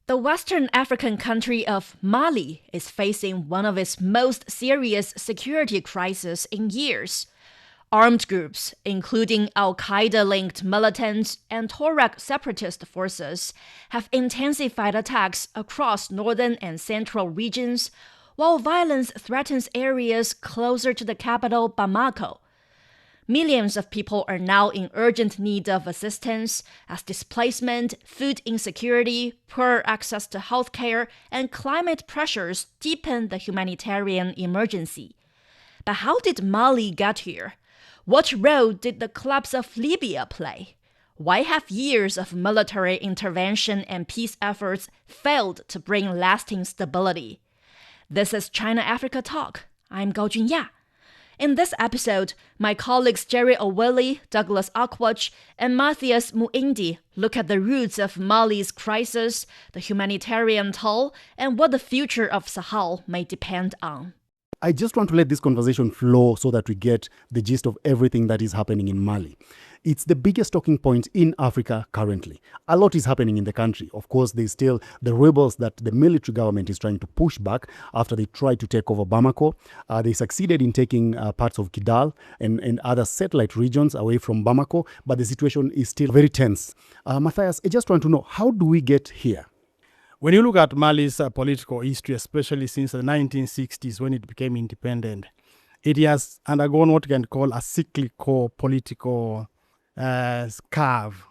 The Western African country of Mali is facing one of its most serious security crises in years. Armed groups, including Al-Qaeda-linked militants and Tuareg separatist forces, have intensified attacks across northern and central regions, while violence threatens areas closer to the capital, Bamako. Millions of people are now in urgent need of assistance as displacement, food insecurity, poor access to healthcare, and climate pressures deepen the humanitarian emergency. But how did Mali get here? What role did the collapse of Libya play? Why have years of military intervention and peace efforts failed to bring lasting stability? This is China-Africa Talk. I'm Gao Junya. In this episode, my colleagues Jerry Owili, Douglas Akwach, and Matthias Muindi look at the roots of Mali's crisis, the humanitarian toll, and what the future of Sahel may depend on. I just want to let this conversation flow so that we get the gist of everything that is happening in Mali. It's the biggest talking point in Africa currently. A lot is happening in the country. Of course, there's still the rebels that the military government is trying to push back after they tried to take over Bamako. They succeeded in taking parts of Kidal and other satellite regions away from Bamako, but the situation is still very tense. Matthias, I just want to know, how do we get here? When you look at Mali's political history, especially since the 1960s when it became independent, it has undergone what you can call a cyclical political curve.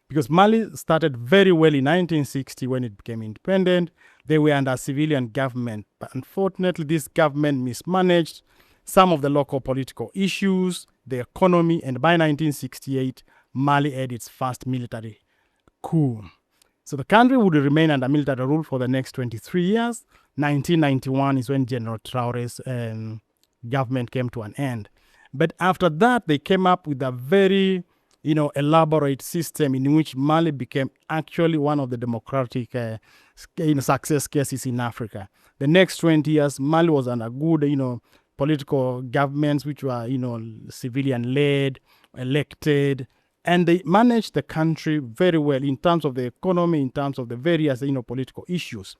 Because Mali started very well in 1960 when it became independent. They were under a civilian government. But unfortunately, this government mismanaged some of the local political issues, the economy, and by 1968, Mali had its first military coup. So the country would remain under military rule for the next 23 years. 1991 is when General Traore's government came to an end. But after that, they came up with a very, elaborate system in which Mali became actually one of the democratic success cases in Africa. The next 20 years, Mali was under good, political governments which were, civilian-led, elected, and they managed the country very well in terms of the economy, in terms of the various, political issues.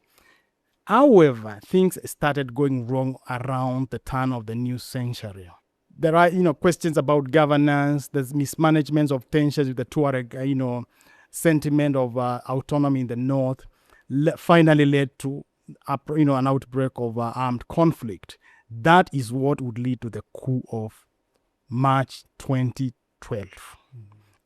However, things started going wrong around the turn of the new century. There are, questions about governance, there's mismanagement of tensions with the Tuareg, sentiment of autonomy in the north, finally led to, an outbreak of armed conflict. That is what would lead to the coup of March 2012.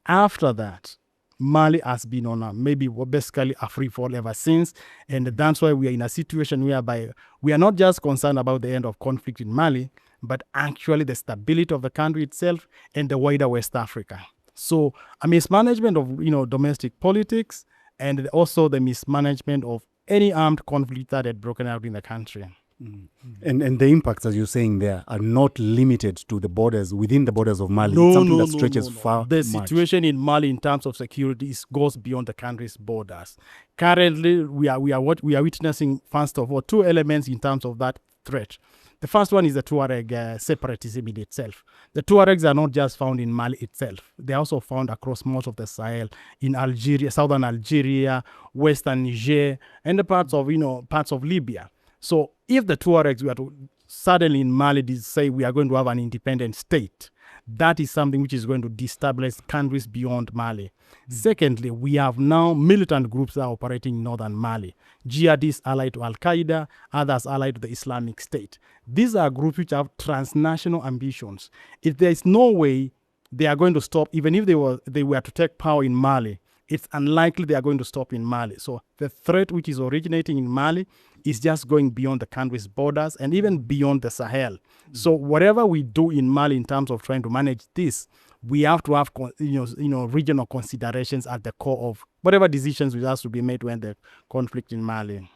After that, Mali has been on basically a free fall ever since. And that's why we are in a situation whereby we are not just concerned about the end of conflict in Mali, but actually the stability of the country itself and the wider West Africa. So a mismanagement of, domestic politics and also the mismanagement of any armed conflict that had broken out in the country. Mm-hmm. And the impacts, as you're saying there, are not limited to the borders, within the borders of Mali. It's something that stretches far. The situation in Mali in terms of security goes beyond the country's borders. Currently, we are witnessing, first of all, two elements in terms of that threat. The first one is the Tuareg separatism in itself. The Tuaregs are not just found in Mali itself. They are also found across most of the Sahel, in Algeria, southern Algeria, western Niger, and the parts of Libya. So if the Tuaregs were to suddenly in Mali say we are going to have an independent state, that is something which is going to destabilize countries beyond Mali. Secondly, we have now militant groups that are operating in northern Mali. Jihadists allied to Al-Qaeda, others allied to the Islamic State. These are groups which have transnational ambitions. If there is no way they are going to stop, even if they were to take power in Mali, it's unlikely they are going to stop in Mali. So the threat which is originating in Mali is just going beyond the country's borders and even beyond the Sahel. So whatever we do in Mali in terms of trying to manage this, we have to have regional considerations at the core of whatever decisions which has to be made when the conflict in Mali.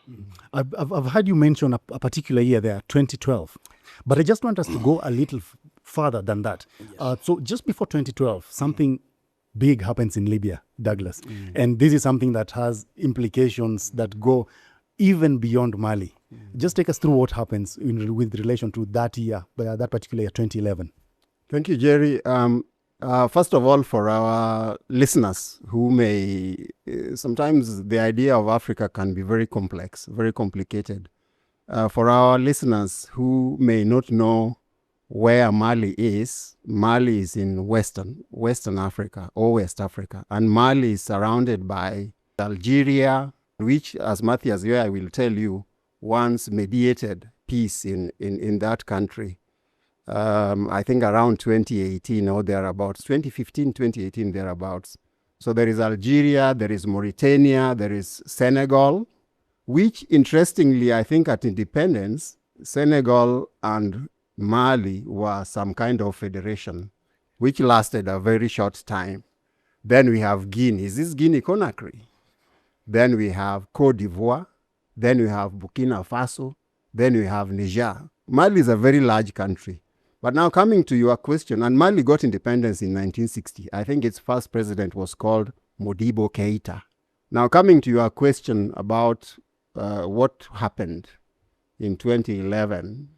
I've heard you mention a particular year there, 2012. But I just want us to go a little further than that. Yes. So just before 2012, something big happens in Libya, Douglas. And this is something that has implications that go even beyond Mali. Just take us through what happens with relation to that year, that particular year, 2011. Thank you, Jerry. First of all, for our listeners who may sometimes the idea of Africa can be very complex, very complicated. For our listeners who may not know where Mali is in Western Africa or West Africa. And Mali is surrounded by Algeria, which, as Matthias here I will tell you, once mediated peace in that country. I think around 2018 or thereabouts, 2015, 2018 thereabouts. So there is Algeria, there is Mauritania, there is Senegal, which interestingly, I think at independence, Senegal and Mali were some kind of federation, which lasted a very short time. Then we have Guinea. Is this Guinea-Conakry? Then we have Cote d'Ivoire. Then we have Burkina Faso. Then we have Niger. Mali is a very large country. But now coming to your question, and Mali got independence in 1960. I think its first president was called Modibo Keita. Now coming to your question about what happened in 2011,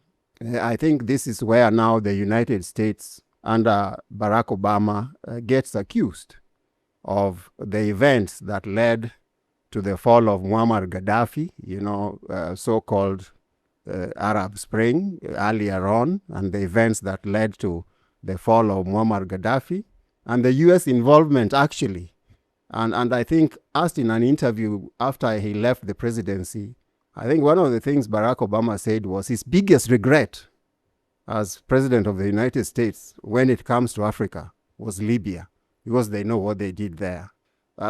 I think this is where now the United States under Barack Obama gets accused of the events that led to the fall of Muammar Gaddafi, so-called Arab Spring earlier on, and the events that led to the fall of Muammar Gaddafi, and the U.S. involvement actually. And I think asked in an interview after he left the presidency, I think one of the things Barack Obama said was his biggest regret as president of the United States when it comes to Africa was Libya, because they know what they did there.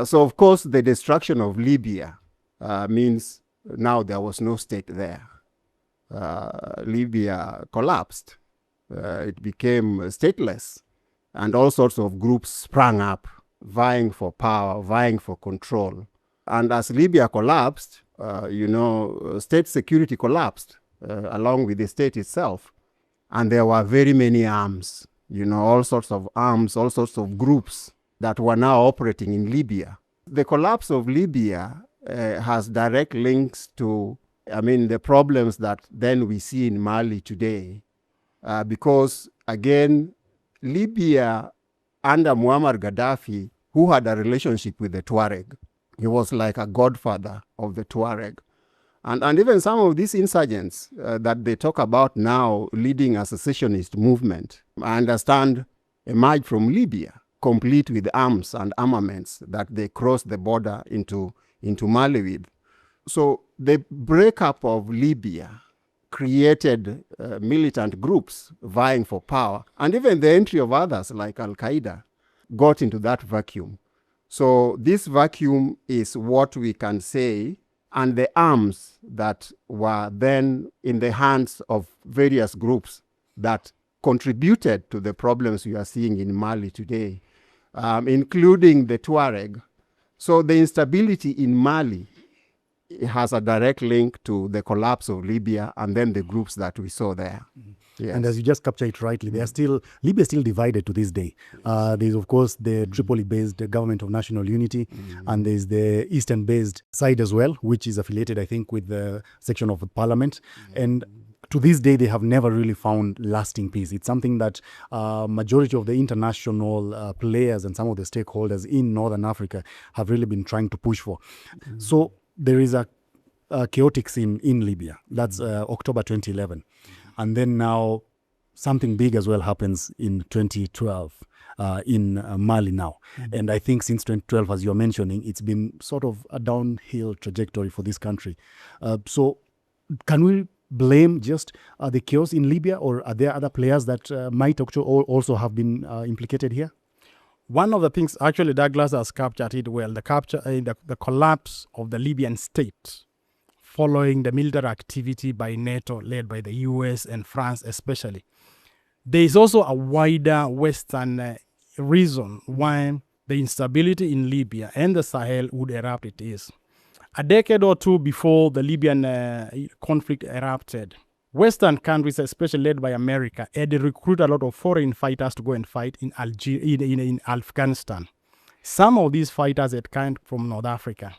So, of course, the destruction of Libya means now there was no state there. Libya collapsed. It became stateless. And all sorts of groups sprang up, vying for power, vying for control. And as Libya collapsed, state security collapsed along with the state itself. And there were very many arms, all sorts of arms, all sorts of groups that were now operating in Libya. The collapse of Libya has direct links to, the problems that then we see in Mali today. Because, again, Libya under Muammar Gaddafi, who had a relationship with the Tuareg, he was like a godfather of the Tuareg. And even some of these insurgents that they talk about now leading a secessionist movement, I understand, emerged from Libya, complete with arms and armaments that they crossed the border into Mali with. So the breakup of Libya created militant groups vying for power. And even the entry of others like Al-Qaeda got into that vacuum. So this vacuum is what we can say, and the arms that were then in the hands of various groups that contributed to the problems we are seeing in Mali today, including the Tuareg. So the instability in Mali has a direct link to the collapse of Libya and then the groups that we saw there. Mm-hmm. Yes. And as you just captured it rightly, Libya is still divided to this day. There's, of course, the Tripoli-based Government of National Unity, and there's the Eastern-based side as well, which is affiliated, I think, with the section of the parliament. And to this day, they have never really found lasting peace. It's something that majority of the international players and some of the stakeholders in Northern Africa have really been trying to push for. So there is a chaotic scene in Libya. That's October 2011. And then now something big as well happens in 2012 in Mali now. And I think since 2012, as you're mentioning, it's been sort of a downhill trajectory for this country. So can we blame just the chaos in Libya, or are there other players that might also have been implicated here? One of the things, actually, Douglas has captured it well, the collapse of the Libyan state following the military activity by NATO, led by the US and France especially. There is also a wider Western reason why the instability in Libya and the Sahel would erupt. It is a decade or two before the Libyan conflict erupted. Western countries, especially led by America, had recruited a lot of foreign fighters to go and fight in Afghanistan. Some of these fighters had come from North Africa.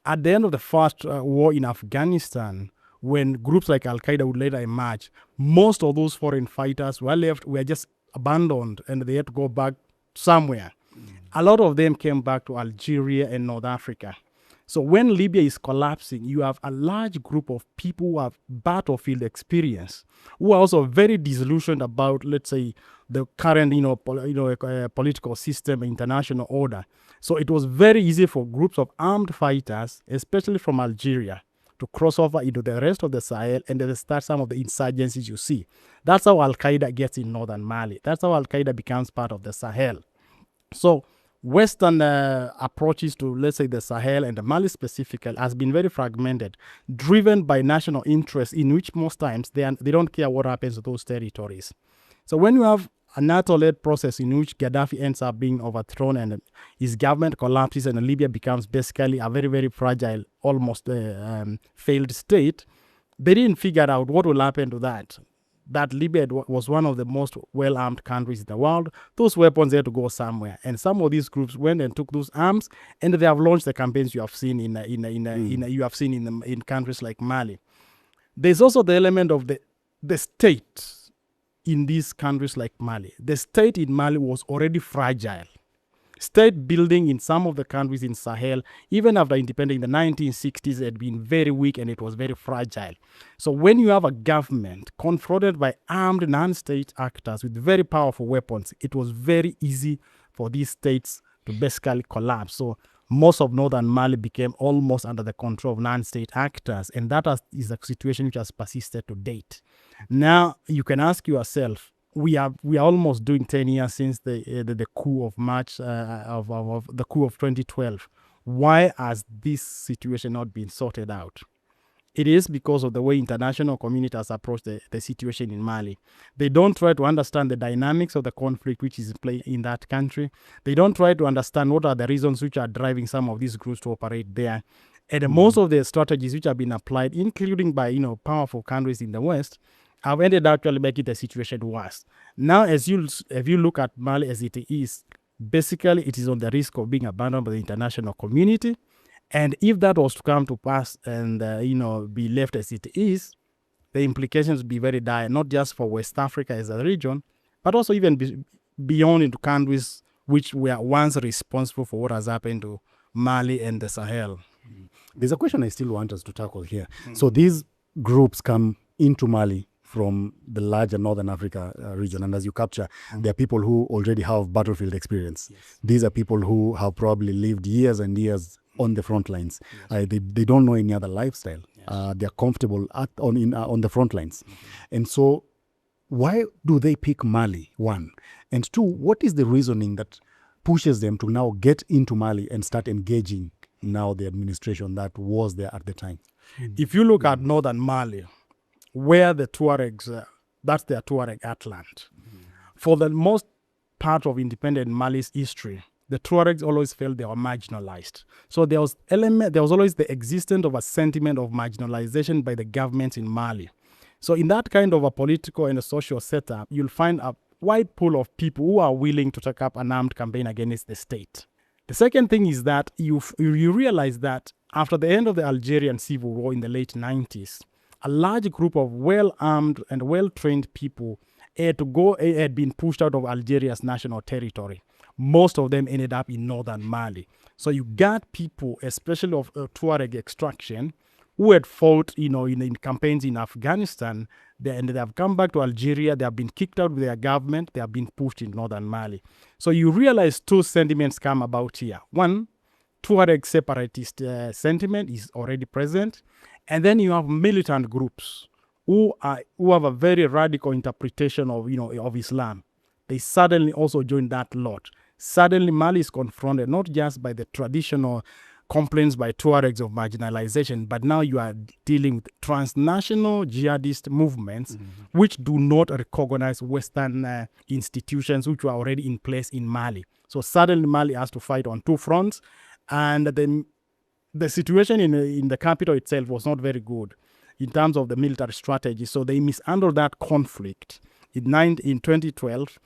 At the end of the first war in Afghanistan, when groups like Al-Qaeda would later emerge, most of those foreign fighters were just abandoned, and they had to go back somewhere. A lot of them came back to Algeria and North Africa. So when Libya is collapsing, you have a large group of people who have battlefield experience, who are also very disillusioned about, let's say, the current, political system, international order. So it was very easy for groups of armed fighters, especially from Algeria, to cross over into the rest of the Sahel and then start some of the insurgencies you see. That's how Al-Qaeda gets in northern Mali. That's how Al-Qaeda becomes part of the Sahel. So Western approaches to, let's say, the Sahel and the Mali specifically has been very fragmented, driven by national interests in which most times they don't care what happens to those territories. So when you have a NATO-led process in which Gaddafi ends up being overthrown and his government collapses and Libya becomes basically a very, very fragile, almost failed state, they didn't figure out what will happen to that. That Libya was one of the most well-armed countries in the world. Those weapons had to go somewhere, and some of these groups went and took those arms, and they have launched the campaigns you have seen in countries like Mali. There's also the element of the state in these countries like Mali. The state in Mali was already fragile. State building in some of the countries in Sahel, even after independence in the 1960s, had been very weak and it was very fragile. So when you have a government confronted by armed non-state actors with very powerful weapons, it was very easy for these states to basically collapse. So most of northern Mali became almost under the control of non-state actors, and that is a situation which has persisted to date. Now you can ask yourself, we are almost doing 10 years since the coup of March of the coup of 2012. Why has this situation not been sorted out? It is because of the way international community has approached the situation in Mali. They don't try to understand the dynamics of the conflict which is playing in that country. They don't try to understand what are the reasons which are driving some of these groups to operate there. And most of the strategies which have been applied, including by powerful countries in the West, have ended up actually making the situation worse. Now, if you look at Mali as it is, basically it is on the risk of being abandoned by the international community. And if that was to come to pass and be left as it is, the implications would be very dire, not just for West Africa as a region, but also even beyond into countries which were once responsible for what has happened to Mali and the Sahel. There's a question I still want us to tackle here. So these groups come into Mali from the larger Northern Africa region. And as you capture, there are people who already have battlefield experience. Yes. These are people who have probably lived years and years on the front lines. Yes. They don't know any other lifestyle. Yes. They're comfortable on the front lines. And so why do they pick Mali, one? And two, what is the reasoning that pushes them to now get into Mali and start engaging now the administration that was there at the time? If you look at northern Mali, where the Tuaregs, that's their Tuareg heartland. For the most part of independent Mali's history, the Tuaregs always felt they were marginalized. So there was always the existence of a sentiment of marginalization by the government in Mali. So in that kind of a political and a social setup, you'll find a wide pool of people who are willing to take up an armed campaign against the state. The second thing is that you realize that after the end of the Algerian civil war in the late 90s, a large group of well-armed and well-trained people had been pushed out of Algeria's national territory. Most of them ended up in northern Mali. So you got people, especially of Tuareg extraction, who had fought, in campaigns in Afghanistan. They have come back to Algeria. They have been kicked out with their government. They have been pushed in northern Mali. So you realize two sentiments come about here. One, Tuareg separatist sentiment is already present. And then you have militant groups who have a very radical interpretation of Islam. They suddenly also join that lot. Suddenly Mali is confronted not just by the traditional complaints by Tuaregs of marginalization, but now you are dealing with transnational jihadist movements which do not recognize Western institutions which were already in place in Mali. So suddenly Mali has to fight on two fronts, and the situation in the capital itself was not very good in terms of the military strategy. So they mishandled that conflict. In 2012,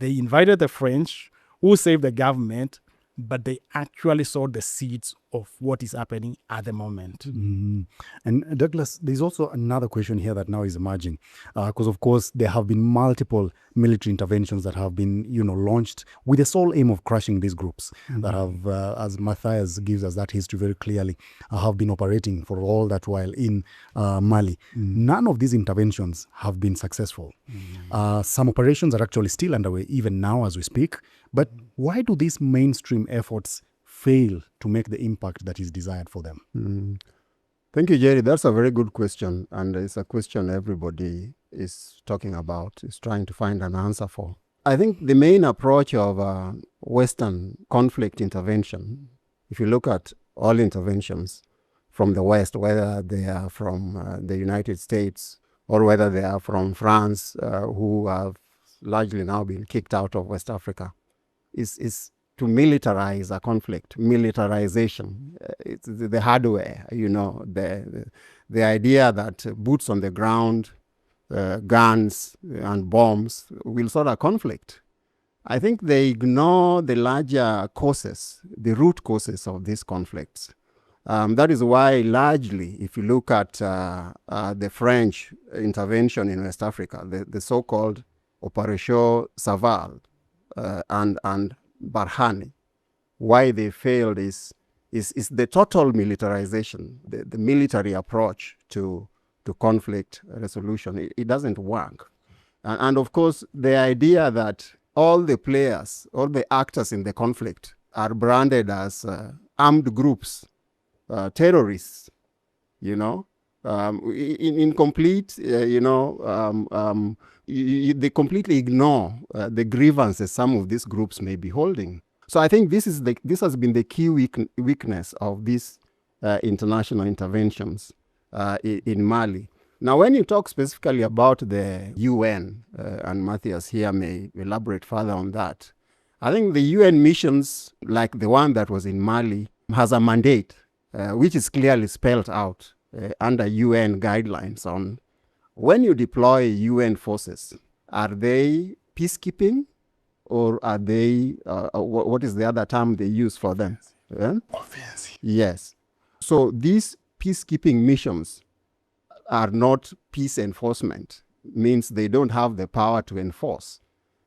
they invited the French, who saved the government, but they actually sowed the seeds of what is happening at the moment. And Douglas, there's also another question here that now is emerging, because of course there have been multiple military interventions that have been, launched with the sole aim of crushing these groups that have, as Matthias gives us that history very clearly, have been operating for all that while in Mali. None of these interventions have been successful. Some operations are actually still underway even now as we speak. But why do these mainstream efforts fail to make the impact that is desired for them? Thank you, Jerry. That's a very good question, and it's a question everybody is talking about, is trying to find an answer for. I think the main approach of Western conflict intervention, if you look at all interventions from the West, whether they are from the United States or whether they are from France, who have largely now been kicked out of West Africa, is to militarize a conflict, militarization. It's the hardware, the idea that boots on the ground, guns and bombs will solve a conflict. I think they ignore the larger causes, the root causes of these conflicts. That is why largely, if you look at the French intervention in West Africa, the so-called Operation Sahel and Barkhane, why they failed is the total militarization, the military approach to conflict resolution. It doesn't work. And of course, the idea that all the players, all the actors in the conflict are branded as armed groups, terrorists, in complete, they completely ignore the grievances some of these groups may be holding. So I think this has been the key weakness of these international interventions in Mali. Now, when you talk specifically about the UN, and Matthias here may elaborate further on that, I think the UN missions, like the one that was in Mali, has a mandate which is clearly spelled out under UN guidelines on when you deploy UN forces, are they peacekeeping or are they, what is the other term they use for them? Offensive. Yes. So these peacekeeping missions are not peace enforcement, means they don't have the power to enforce.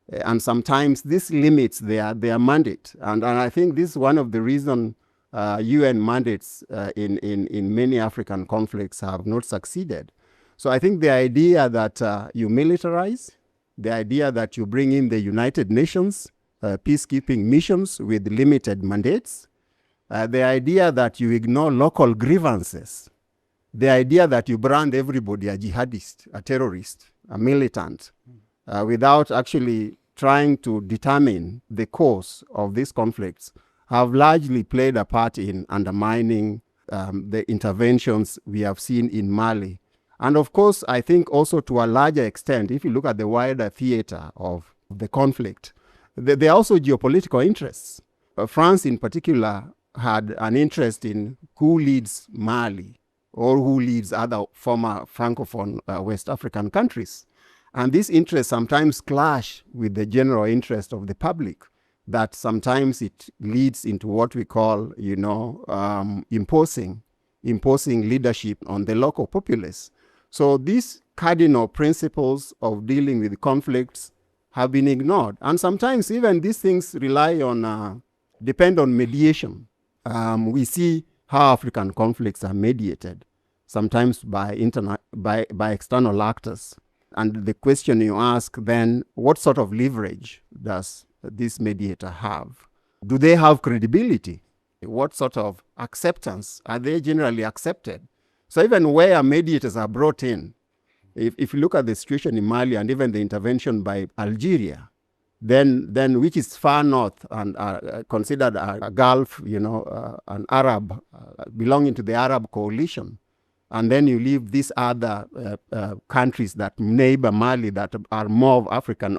And sometimes this limits their mandate. And I think this is one of the reasons UN mandates in many African conflicts have not succeeded. So I think the idea that you militarize, the idea that you bring in the United Nations peacekeeping missions with limited mandates, the idea that you ignore local grievances, the idea that you brand everybody a jihadist, a terrorist, a militant, without actually trying to determine the cause of these conflicts, have largely played a part in undermining the interventions we have seen in Mali. And of course, I think also to a larger extent, if you look at the wider theater of the conflict, there are also geopolitical interests. France in particular had an interest in who leads Mali or who leads other former Francophone West African countries. And these interests sometimes clash with the general interest of the public, that sometimes it leads into what we call, imposing leadership on the local populace. So these cardinal principles of dealing with conflicts have been ignored. And sometimes even these things depend on mediation. We see how African conflicts are mediated, sometimes by external actors. And the question you ask then, what sort of leverage does this mediator have? Do they have credibility? What sort of acceptance? Are they generally accepted? So even where mediators are brought in, if you look at the situation in Mali and even the intervention by Algeria, then which is far north and considered a Gulf, an Arab, belonging to the Arab coalition, and then you leave these other countries that neighbor Mali that are more of African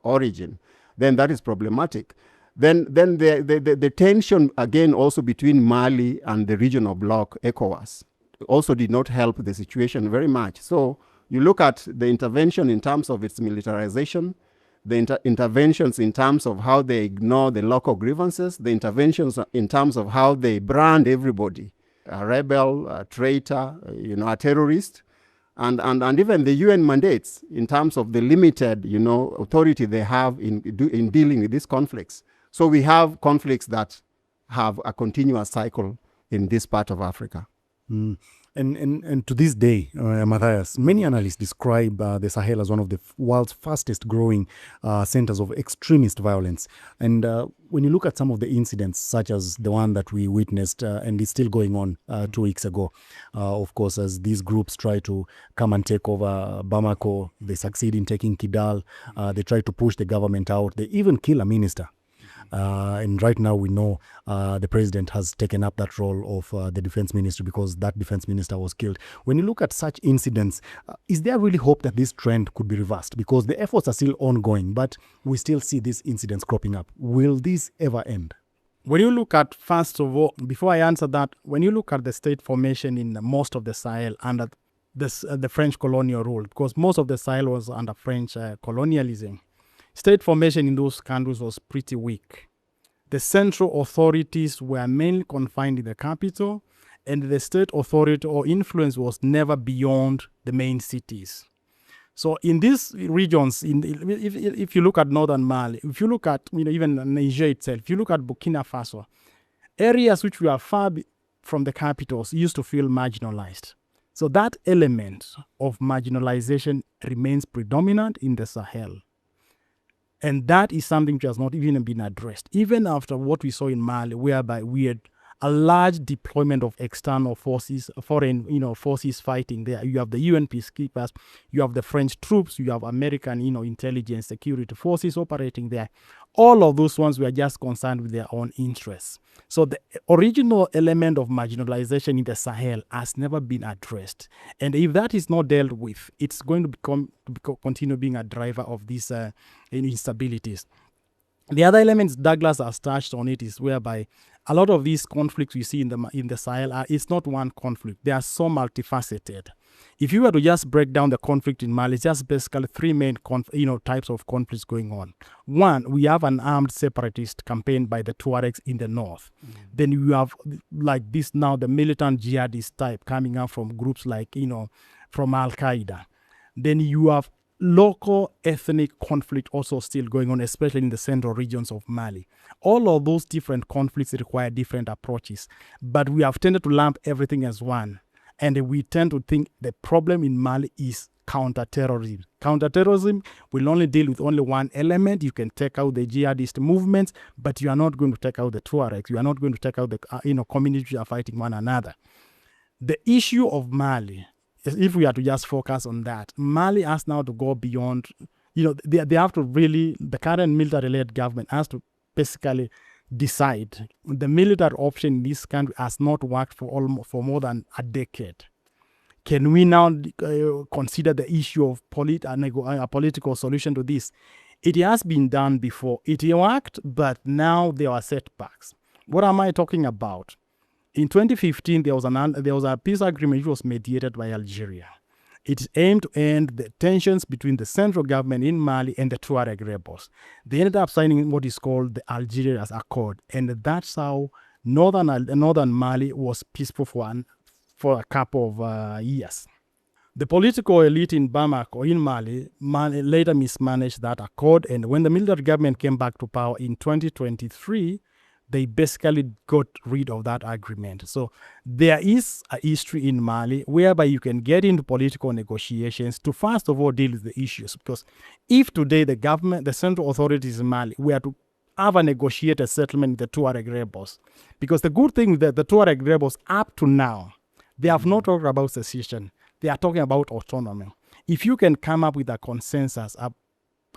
origin, then that is problematic. Then the tension again also between Mali and the regional bloc, ECOWAS, also did not help the situation very much. So you look at the intervention in terms of its militarization, the interventions in terms of how they ignore the local grievances, the interventions in terms of how they brand everybody, a rebel, a traitor, a terrorist, and even the UN mandates in terms of the limited, authority they have in dealing with these conflicts. So we have conflicts that have a continuous cycle in this part of Africa. And to this day, Matthias, many analysts describe the Sahel as one of the world's fastest growing centers of extremist violence. And when you look at some of the incidents, such as the one that we witnessed, and it's still going on 2 weeks ago, of course, as these groups try to come and take over Bamako, they succeed in taking Kidal, they try to push the government out, they even kill a minister. And right now we know the president has taken up that role of the defense ministry because that defense minister was killed. When you look at such incidents, is there really hope that this trend could be reversed? Because the efforts are still ongoing, but we still see these incidents cropping up. Will this ever end? When you look at, first of all, before I answer that, when you look at the state formation in most of the Sahel under the French colonial rule, because most of the Sahel was under French colonialism, state formation in those countries was pretty weak. The central authorities were mainly confined in the capital, and the state authority or influence was never beyond the main cities. So in these regions, if you look at northern Mali, if you look at even Niger itself, if you look at Burkina Faso, areas which were far from the capitals used to feel marginalized. So that element of marginalization remains predominant in the Sahel. And that is something which has not even been addressed. Even after what we saw in Mali, whereby we had a large deployment of external forces, foreign forces fighting there. You have the UN peacekeepers, you have the French troops, you have American intelligence security forces operating there. All of those ones were just concerned with their own interests. So the original element of marginalization in the Sahel has never been addressed. And if that is not dealt with, it's going to continue being a driver of these instabilities. The other elements Douglas has touched on it is whereby a lot of these conflicts we see in the Sahel it's not one conflict. They are so multifaceted. If you were to just break down the conflict in Mali, it's just basically three main types of conflicts going on. One, we have an armed separatist campaign by the Tuaregs in the north. Then you have like this now the militant jihadist type coming out from groups like from Al Qaeda. Then you have local ethnic conflict also still going on, especially in the central regions of Mali. All of those different conflicts require different approaches, but we have tended to lump everything as one. And we tend to think the problem in Mali is counterterrorism. Counterterrorism will only deal with only one element. You can take out the jihadist movements, but you are not going to take out the Tuaregs. You are not going to take out the communities who are fighting one another. The issue of Mali, if we are to just focus on that, Mali has now to go beyond, they have to really, the current military-led government has to basically decide. The military option in this country has not worked for more than a decade. Can we now consider the issue of a political solution to this? It has been done before. It worked, but now there are setbacks. What am I talking about? In 2015, there was a peace agreement which was mediated by Algeria. It aimed to end the tensions between the central government in Mali and the Tuareg rebels. They ended up signing what is called the Algerian Accord, and that's how northern Mali was peaceful for a couple of years. The political elite in Bamako, in Mali later mismanaged that accord, and when the military government came back to power in 2023, they basically got rid of that agreement. So there is a history in Mali whereby you can get into political negotiations to first of all deal with the issues. Because if today the central authorities in Mali were to have a negotiated settlement with the Tuareg rebels, because the good thing that the Tuareg rebels up to now, they have not talked about secession. They are talking about autonomy. If you can come up with a consensus,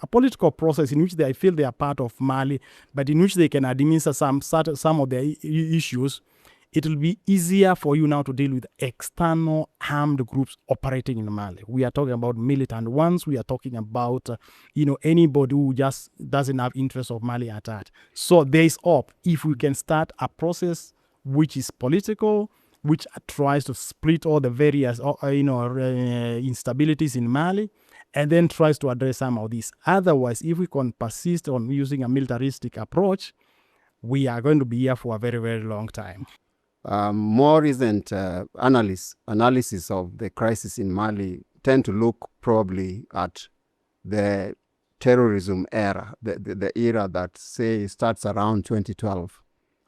a political process in which they feel they are part of Mali, but in which they can administer some of their issues, it will be easier for you now to deal with external armed groups operating in Mali. We are talking about militant ones. We are talking about anybody who just doesn't have interest of Mali at heart. So there is hope if we can start a process which is political, which tries to split all the various instabilities in Mali, and then tries to address some of these. Otherwise, if we can persist on using a militaristic approach, we are going to be here for a very, very long time. More recent analysis of the crisis in Mali tend to look probably at the terrorism era, the era that, say, starts around 2012.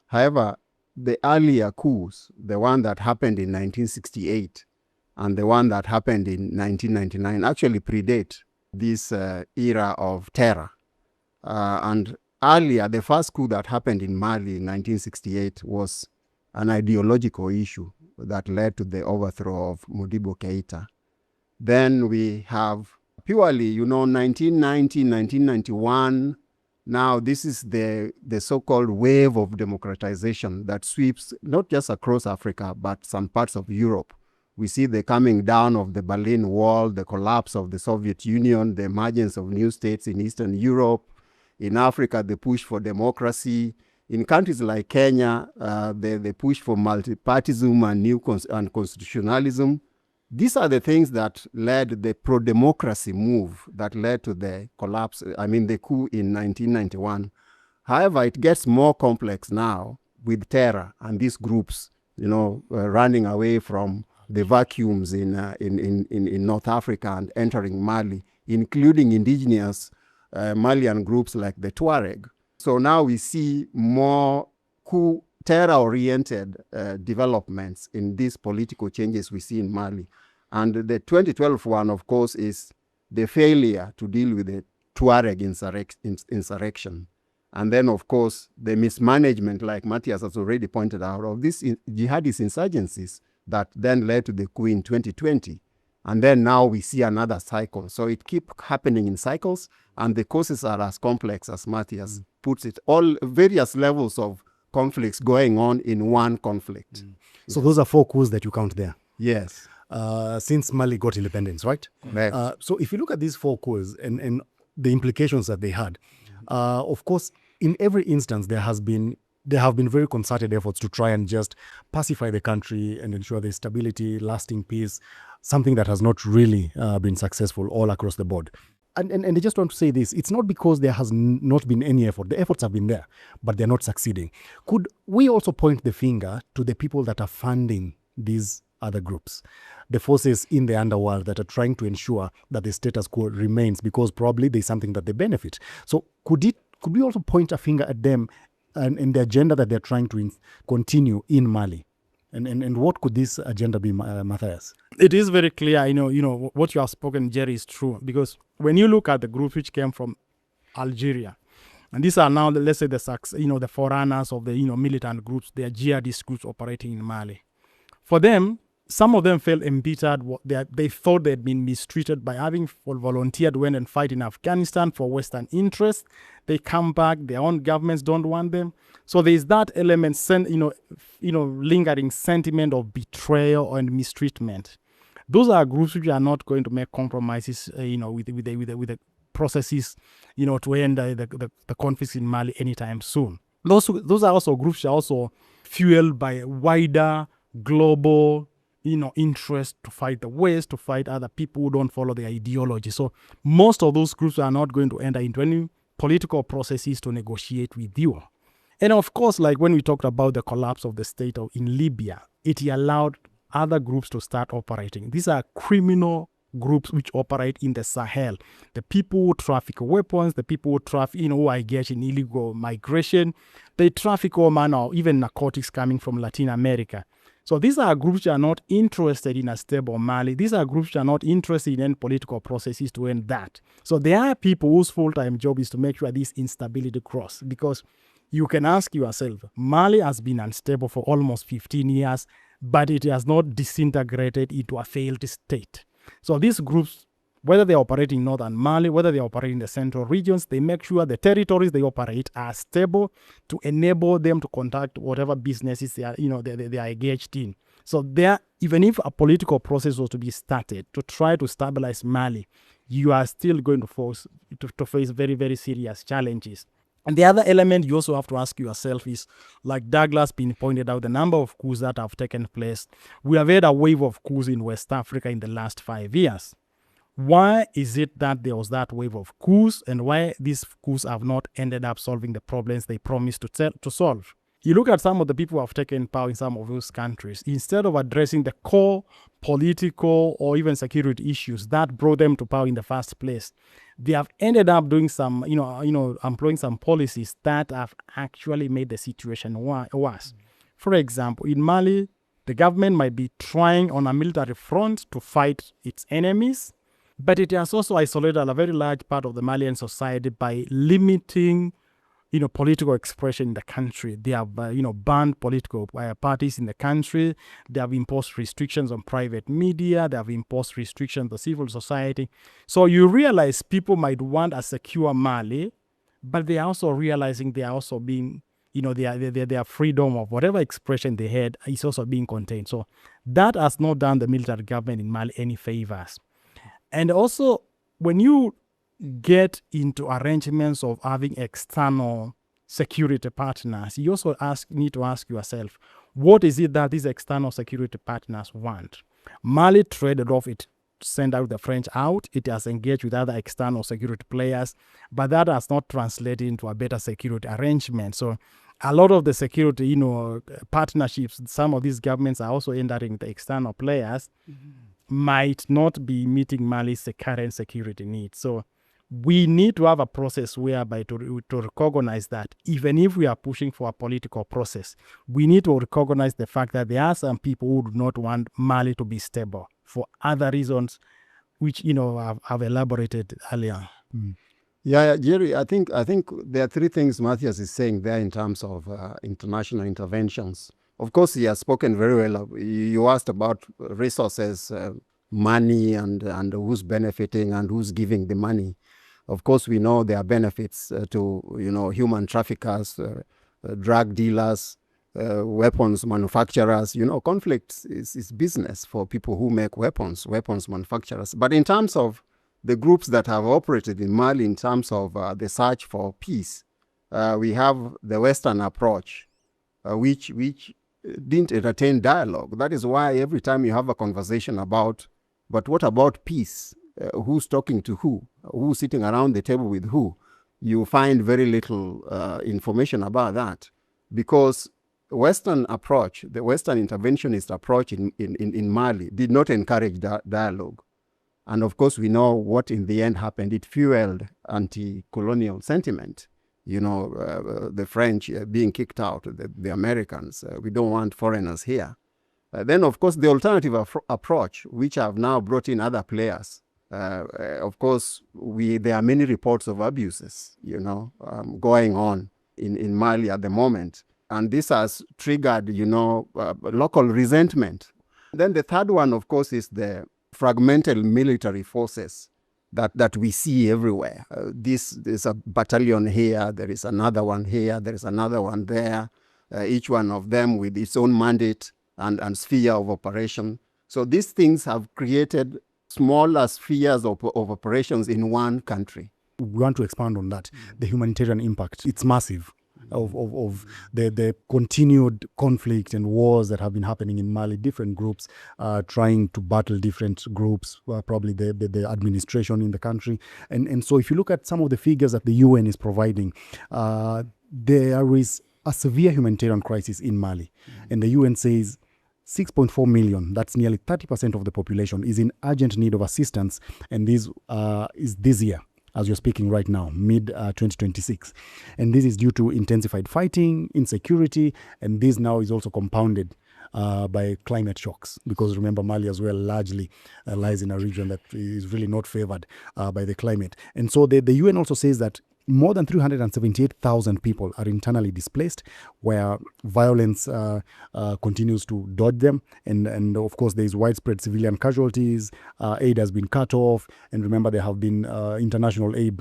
However, the earlier coups, the one that happened in 1968 and the one that happened in 1999, actually predate this era of terror. And earlier, the first coup that happened in Mali in 1968 was an ideological issue that led to the overthrow of Modibo Keita. Then we have purely, 1990, 1991. Now this is the so-called wave of democratization that sweeps not just across Africa, but some parts of Europe. We see the coming down of the Berlin Wall, the collapse of the Soviet Union, the emergence of new states in Eastern Europe. In Africa, the push for democracy. In countries like Kenya, the push for multipartyism and constitutionalism. These are the things that led the pro-democracy move that led to the collapse, the coup in 1991. However, it gets more complex now with terror and these groups, running away from the vacuums in North Africa and entering Mali, including indigenous Malian groups like the Tuareg. So now we see more terror-oriented developments in these political changes we see in Mali. And the 2012 one, of course, is the failure to deal with the Tuareg insurrection. And then, of course, the mismanagement, like Matthias has already pointed out, of these jihadist insurgencies that then led to the coup in 2020. And then now we see another cycle. So it keeps happening in cycles, and the causes are as complex as Matthias puts it. All various levels of conflicts going on in one conflict. So those are 4 coups that you count there. Yes. Since Mali got independence, right? So if you look at these 4 coups and the implications that they had, of course, in every instance, there have been very concerted efforts to try and just pacify the country and ensure there's stability, lasting peace, something that has not really been successful all across the board. And I just want to say this, it's not because there has not been any effort. The efforts have been there, but they're not succeeding. Could we also point the finger to the people that are funding these other groups, the forces in the underworld that are trying to ensure that the status quo remains, because probably there's something that they benefit? So could we also point a finger at them and the agenda that they're trying to continue in Mali? And what could this agenda be, Matthias? It is very clear, what you have spoken, Jerry, is true. Because when you look at the groups which came from Algeria, and these are now, let's say, the forerunners of the, militant groups, they are jihadist groups operating in Mali. For them, some of them felt embittered. They thought they'd been mistreated by having volunteered, went and fight in Afghanistan for Western interests. They come back, their own governments don't want them. So there's that element, lingering sentiment of betrayal and mistreatment. Those are groups which are not going to make compromises, with the processes, to end the conflicts in Mali anytime soon. Those are also groups which are also fueled by wider global interest to fight the West, to fight other people who don't follow their ideology. So most of those groups are not going to enter into any political processes to negotiate with you. And of course, like when we talked about the collapse of the state in Libya, it allowed other groups to start operating. These are criminal groups which operate in the Sahel. The people who traffic weapons, the people who traffic, who engage in illegal migration, they traffic all manner, even narcotics coming from Latin America. So these are groups which are not interested in a stable Mali. These are groups which are not interested in political processes to end that. So there are people whose full-time job is to make sure this instability crosses. Because you can ask yourself, Mali has been unstable for almost 15 years, but it has not disintegrated into a failed state. So these groups, whether they operate in northern Mali, whether they operate in the central regions, they make sure the territories they operate are stable to enable them to conduct whatever businesses they are engaged in. So even if a political process was to be started to try to stabilize Mali, you are still going to face very, very serious challenges. And the other element you also have to ask yourself is, like Douglas pointed out, the number of coups that have taken place. We have had a wave of coups in West Africa in the last 5 years. Why is it that there was that wave of coups, and why these coups have not ended up solving the problems they promised to solve? You look at some of the people who have taken power in some of those countries, instead of addressing the core political or even security issues that brought them to power in the first place, they have ended up doing some, employing some policies that have actually made the situation worse. For example, in Mali, the government might be trying on a military front to fight its enemies, but it has also isolated a very large part of the Malian society by limiting political expression in the country. They have, banned political parties in the country. They have imposed restrictions on private media. They have imposed restrictions on civil society. So you realize people might want a secure Mali, but they are also realizing they are also being, their freedom of whatever expression they had is also being contained. So that has not done the military government in Mali any favors. And also, when you get into arrangements of having external security partners, you also need to ask yourself, what is it that these external security partners want? Mali traded off it, sent out the French out. It has engaged with other external security players, but that has not translated into a better security arrangement. So a lot of the security, partnerships, some of these governments are also entering the external players, might not be meeting Mali's current security needs. So we need to have a process whereby to recognize that even if we are pushing for a political process, we need to recognize the fact that there are some people who do not want Mali to be stable for other reasons, which I've elaborated earlier. Yeah, Jerry, I think there are three things Matthias is saying there in terms of international interventions. Of course, he has spoken very well. You asked about resources, money, and who's benefiting and who's giving the money. Of course, we know there are benefits to human traffickers, drug dealers, weapons manufacturers. Conflict is business for people who make weapons manufacturers. But in terms of the groups that have operated in Mali, in terms of the search for peace, we have the Western approach, which didn't entertain dialogue. That is why every time you have a conversation about, but what about peace? Who's talking to who? Who's sitting around the table with who? You find very little information about that, because Western approach, the Western interventionist approach in Mali did not encourage dialogue. And of course, we know what in the end happened. It fueled anti-colonial sentiment. The French being kicked out, the Americans, we don't want foreigners here. Then, of course, the alternative approach, which have now brought in other players. Of course, there are many reports of abuses, going on in Mali at the moment. And this has triggered, local resentment. Then the third one, of course, is the fragmented military forces that we see everywhere. There's a battalion here, there is another one here, there is another one there, each one of them with its own mandate and sphere of operation. So these things have created smaller spheres of operations in one country. We want to expand on that. The humanitarian impact, it's massive. Of the continued conflict and wars that have been happening in Mali, different groups trying to battle different groups, probably the administration in the country. And so if you look at some of the figures that the UN is providing, there is a severe humanitarian crisis in Mali. And the UN says 6.4 million, that's nearly 30% of the population, is in urgent need of assistance. And this is this year, as you're speaking right now, mid-2026. And this is due to intensified fighting, insecurity, and this now is also compounded by climate shocks, because remember, Mali as well largely lies in a region that is really not favored by the climate. And so the UN also says that more than 378,000 people are internally displaced, where violence continues to dodge them. And of course, there is widespread civilian casualties. Aid has been cut off. And remember, there have been international aid,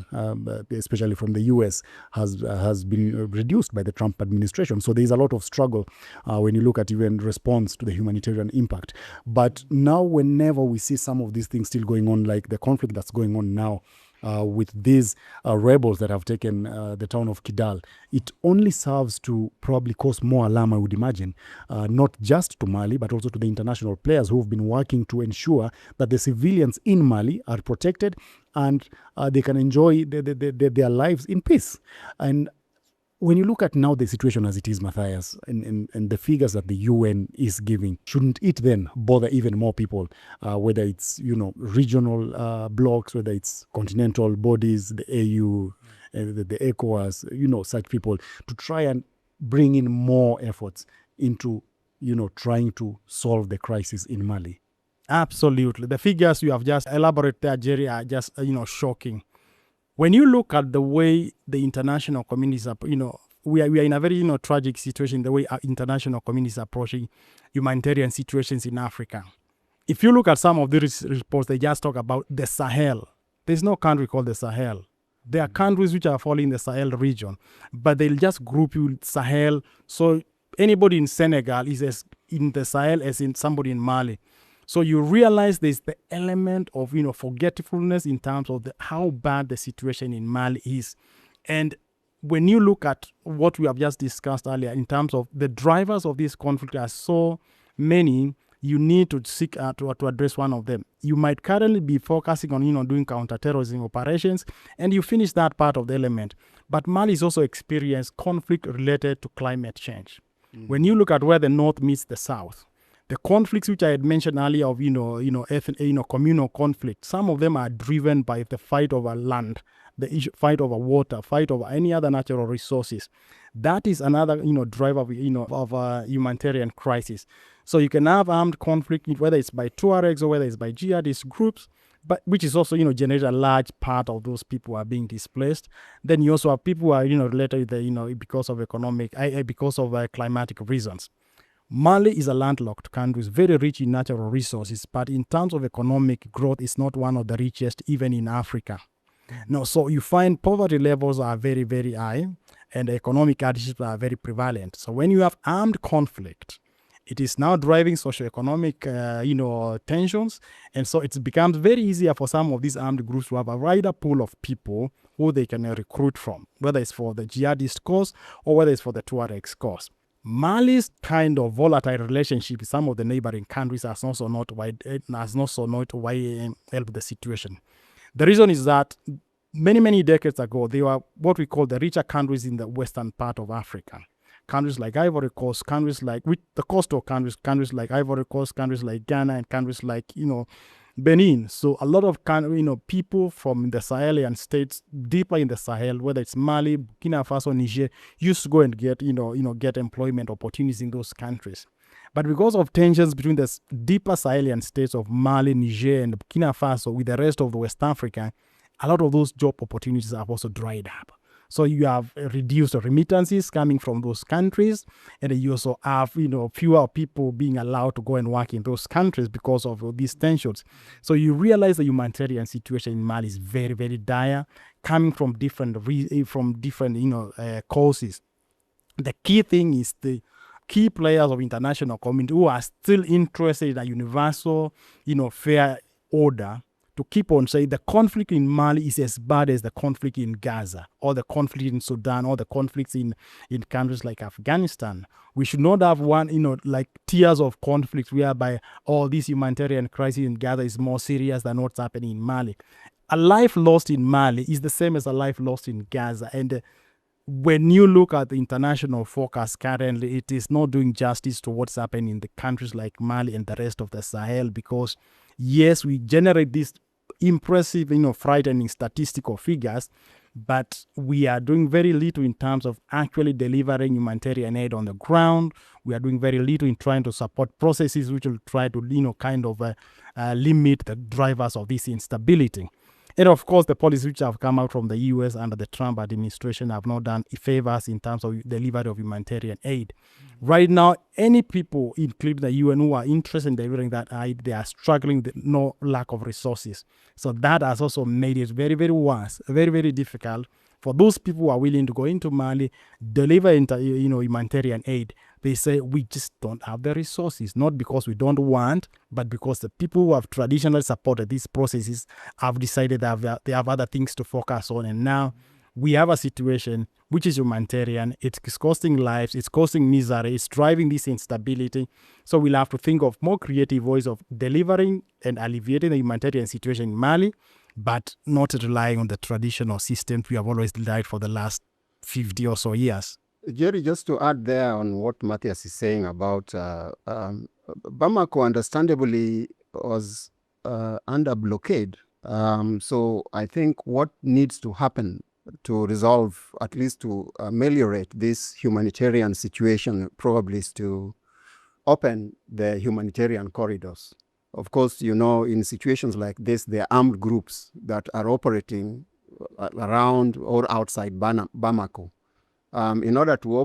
especially from the US, has been reduced by the Trump administration. So there is a lot of struggle when you look at even response to the humanitarian impact. But now, whenever we see some of these things still going on, like the conflict that's going on now, with these rebels that have taken the town of Kidal, it only serves to probably cause more alarm, I would imagine, not just to Mali, but also to the international players who have been working to ensure that the civilians in Mali are protected and they can enjoy their lives in peace. And when you look at now the situation as it is, Matthias, and the figures that the UN is giving, shouldn't it then bother even more people, whether it's, regional blocs, whether it's continental bodies, the AU, the ECOWAS, such people, to try and bring in more efforts into, trying to solve the crisis in Mali? Absolutely. The figures you have just elaborated there, Jerry, are just, shocking. When you look at the way the international communities are, we are in a very, tragic situation, the way our international communities are approaching humanitarian situations in Africa. If you look at some of these reports, they just talk about the Sahel. There's no country called the Sahel. There are countries which are falling in the Sahel region, but they'll just group you with Sahel. So anybody in Senegal is as in the Sahel as in somebody in Mali. So you realize there's the element of, forgetfulness in terms of how bad the situation in Mali is. And when you look at what we have just discussed earlier in terms of the drivers of this conflict are so many, you need to seek to address one of them. You might currently be focusing on, doing counterterrorism operations, and you finish that part of the element. But Mali is also experienced conflict related to climate change. Mm-hmm. When you look at where the North meets the South, the conflicts which I had mentioned earlier of, communal conflict, some of them are driven by the fight over land, the issue, fight over water, fight over any other natural resources. That is another, driver of, of a humanitarian crisis. So you can have armed conflict, whether it's by Tuaregs or whether it's by jihadist groups, but which is also, generate a large part of those people who are being displaced. Then you also have people who are, related with because of climatic reasons. Mali is a landlocked country, very rich in natural resources, but in terms of economic growth, it's not one of the richest, even in Africa. No, so you find poverty levels are very, very high, and economic hardships are very prevalent. So when you have armed conflict, it is now driving socioeconomic, tensions, and so it becomes very easier for some of these armed groups to have a wider pool of people who they can recruit from, whether it's for the jihadist cause or whether it's for the Tuaregs cause. Mali's kind of volatile relationship with some of the neighboring countries has also not helped the situation. The reason is that many, many decades ago, they were what we call the richer countries in the western part of Africa. Countries like Ivory Coast, countries like the coastal countries like Ivory Coast, countries like Ghana, and countries like, Benin. So a lot of people from the Sahelian states deeper in the Sahel, whether it's Mali, Burkina Faso, Niger, used to go and get get employment opportunities in those countries. But because of tensions between the deeper Sahelian states of Mali, Niger, and Burkina Faso with the rest of the West Africa, a lot of those job opportunities have also dried up. So you have reduced remittances coming from those countries, and you also have, fewer people being allowed to go and work in those countries because of these tensions. So you realize the humanitarian situation in Mali is very, very dire, coming from different causes. The key thing is the key players of international community who are still interested in a universal, fair order, to keep on saying the conflict in Mali is as bad as the conflict in Gaza or the conflict in Sudan or the conflicts in countries like Afghanistan. We should not have tiers of conflict whereby all this humanitarian crisis in Gaza is more serious than what's happening in Mali. A life lost in Mali is the same as a life lost in Gaza. And when you look at the international forecast currently, it is not doing justice to what's happening in the countries like Mali and the rest of the Sahel, because yes, we generate these impressive, frightening statistical figures, but we are doing very little in terms of actually delivering humanitarian aid on the ground. We are doing very little in trying to support processes which will try to, limit the drivers of this instability. And of course, the policies which have come out from the US under the Trump administration have not done favors in terms of delivery of humanitarian aid. Right now, any people, including the UN, who are interested in delivering that aid, they are struggling with no lack of resources. So that has also made it very, very worse, very, very difficult For those people who are willing to go into Mali, deliver humanitarian aid, they say we just don't have the resources, not because we don't want, but because the people who have traditionally supported these processes have decided that they have other things to focus on. And now we have a situation which is humanitarian. It's costing lives, it's causing misery, it's driving this instability. So we'll have to think of more creative ways of delivering and alleviating the humanitarian situation in Mali, but not relying on the traditional systems we have always relied for the last 50 or so years. Jerry, just to add there on what Matthias is saying about Bamako, understandably, was under blockade. So I think what needs to happen to resolve, at least to ameliorate this humanitarian situation, probably is to open the humanitarian corridors. Of course, in situations like this, there are armed groups that are operating around or outside Bamako. In order to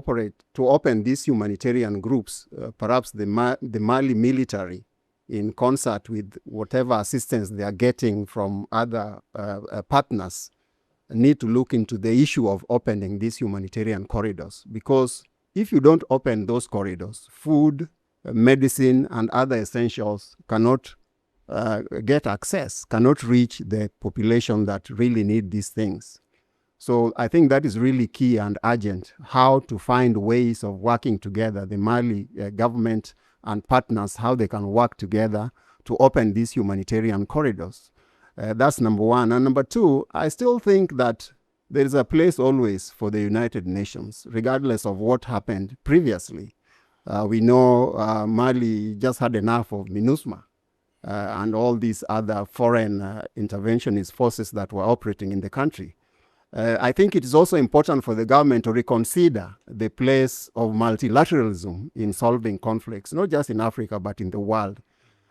open these humanitarian groups, perhaps the Mali military, in concert with whatever assistance they are getting from other partners, need to look into the issue of opening these humanitarian corridors. Because if you don't open those corridors, food, medicine, and other essentials cannot get access, cannot reach the population that really need these things. So I think that is really key and urgent, how to find ways of working together, the Mali government and partners, how they can work together to open these humanitarian corridors. That's number one. And number two, I still think that there is a place always for the United Nations, regardless of what happened previously. We know Mali just had enough of MINUSMA and all these other foreign interventionist forces that were operating in the country. I think it is also important for the government to reconsider the place of multilateralism in solving conflicts, not just in Africa, but in the world.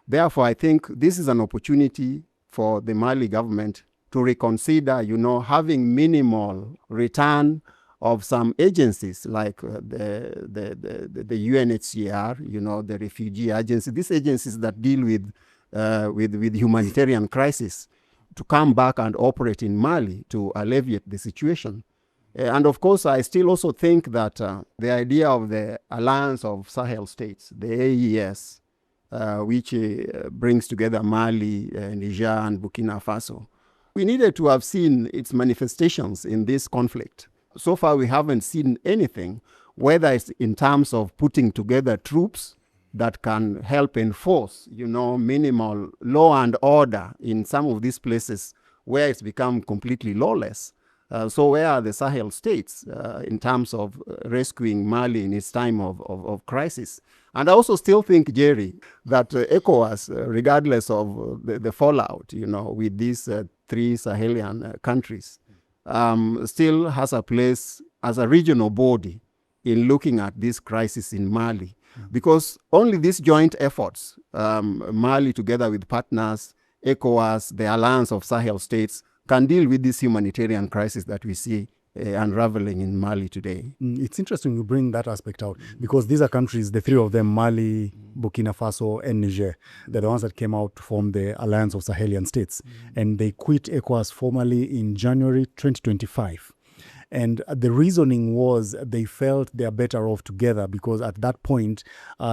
Therefore, I think this is an opportunity for the Mali government to reconsider, having minimal return of some agencies like the UNHCR, the refugee agency, these agencies that deal with humanitarian crisis, to come back and operate in Mali to alleviate the situation. And of course, I still also think that the idea of the Alliance of Sahel States, the AES, which brings together Mali, Niger, and Burkina Faso, we needed to have seen its manifestations in this conflict. So far, we haven't seen anything, whether it's in terms of putting together troops that can help enforce, minimal law and order in some of these places where it's become completely lawless. So where are the Sahel states in terms of rescuing Mali in its time of crisis? And I also still think, Jerry, that ECOWAS, regardless of the fallout, with these three Sahelian countries, still has a place as a regional body in looking at this crisis in Mali. Because only these joint efforts, Mali together with partners, ECOWAS, the Alliance of Sahel States, can deal with this humanitarian crisis that we see unraveling in Mali today. It's interesting you bring that aspect out, because these are countries, the three of them, Mali, Burkina Faso, and Niger, they're the ones that came out from the Alliance of Sahelian States. And they quit ECOWAS formally in January 2025. And the reasoning was they felt they are better off together, because at that point,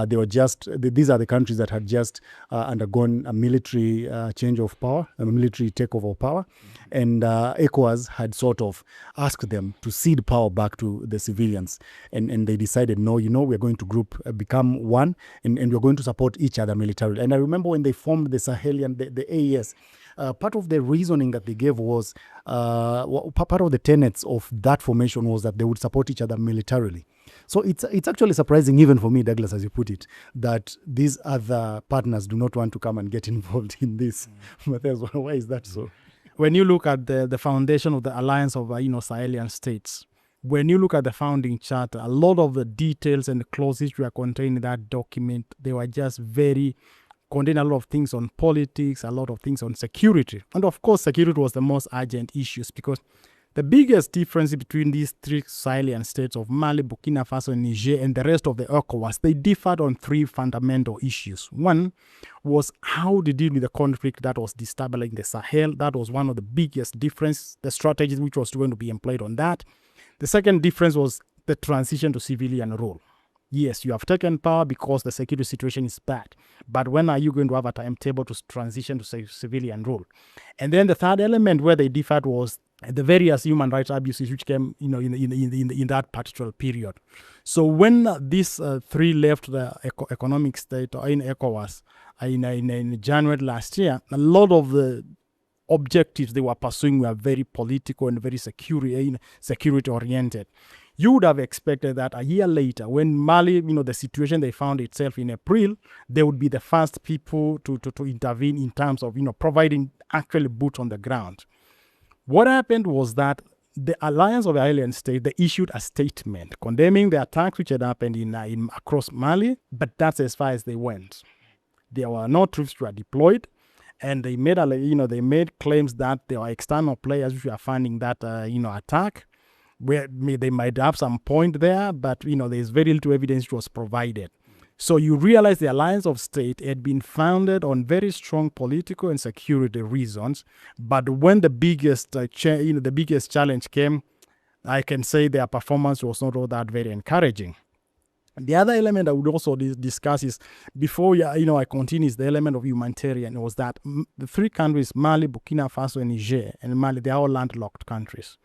they were these are the countries that had just undergone a military change of power, a military takeover of power. And ECOWAS had sort of asked them to cede power back to the civilians. And they decided, no, we're going to become one, and we're going to support each other militarily. And I remember when they formed the Sahelian, the AES, part of the reasoning that they gave was, part of the tenets of that formation was that they would support each other militarily. So it's actually surprising, even for me, Douglas, as you put it, that these other partners do not want to come and get involved in this. Matthias, why is that so? When you look at the foundation of the Alliance of Sahelian States, when you look at the founding charter, a lot of the details and the clauses which were contained in that document, they were just contained a lot of things on politics, a lot of things on security. And of course, security was the most urgent issues, because The biggest difference between these three Sahelian states of Mali, Burkina Faso, and Niger, and the rest of the ECOWAS, they differed on three fundamental issues. One was how to deal with the conflict that was destabilizing the Sahel. That was one of the biggest differences, the strategies which was going to be employed on that. The second difference was the transition to civilian rule. Yes, you have taken power because the security situation is bad. But when are you going to have a timetable to transition to civilian rule? And then the third element where they differed was the various human rights abuses which came, in that particular period. So when these three left the economic state in ECOWAS in January last year, a lot of the objectives they were pursuing were very political and very security oriented. You would have expected that a year later, when Mali, the situation they found itself in April, they would be the first people to intervene in terms of, providing actually boots on the ground. What happened was that the Alliance of the Alien States, they issued a statement condemning the attacks which had happened in across Mali, but that's as far as they went. There were no troops were deployed, and they made they made claims that there were external players which were funding that attack. Where they might have some point there, but there's very little evidence which was provided. So you realize the Alliance of States had been founded on very strong political and security reasons. But when the biggest challenge came, I can say their performance was not all that very encouraging. The other element I would also discuss is, before I continue, is the element of humanitarian. It was that the three countries, Mali, Burkina Faso, and Niger, and Mali, they are all landlocked countries.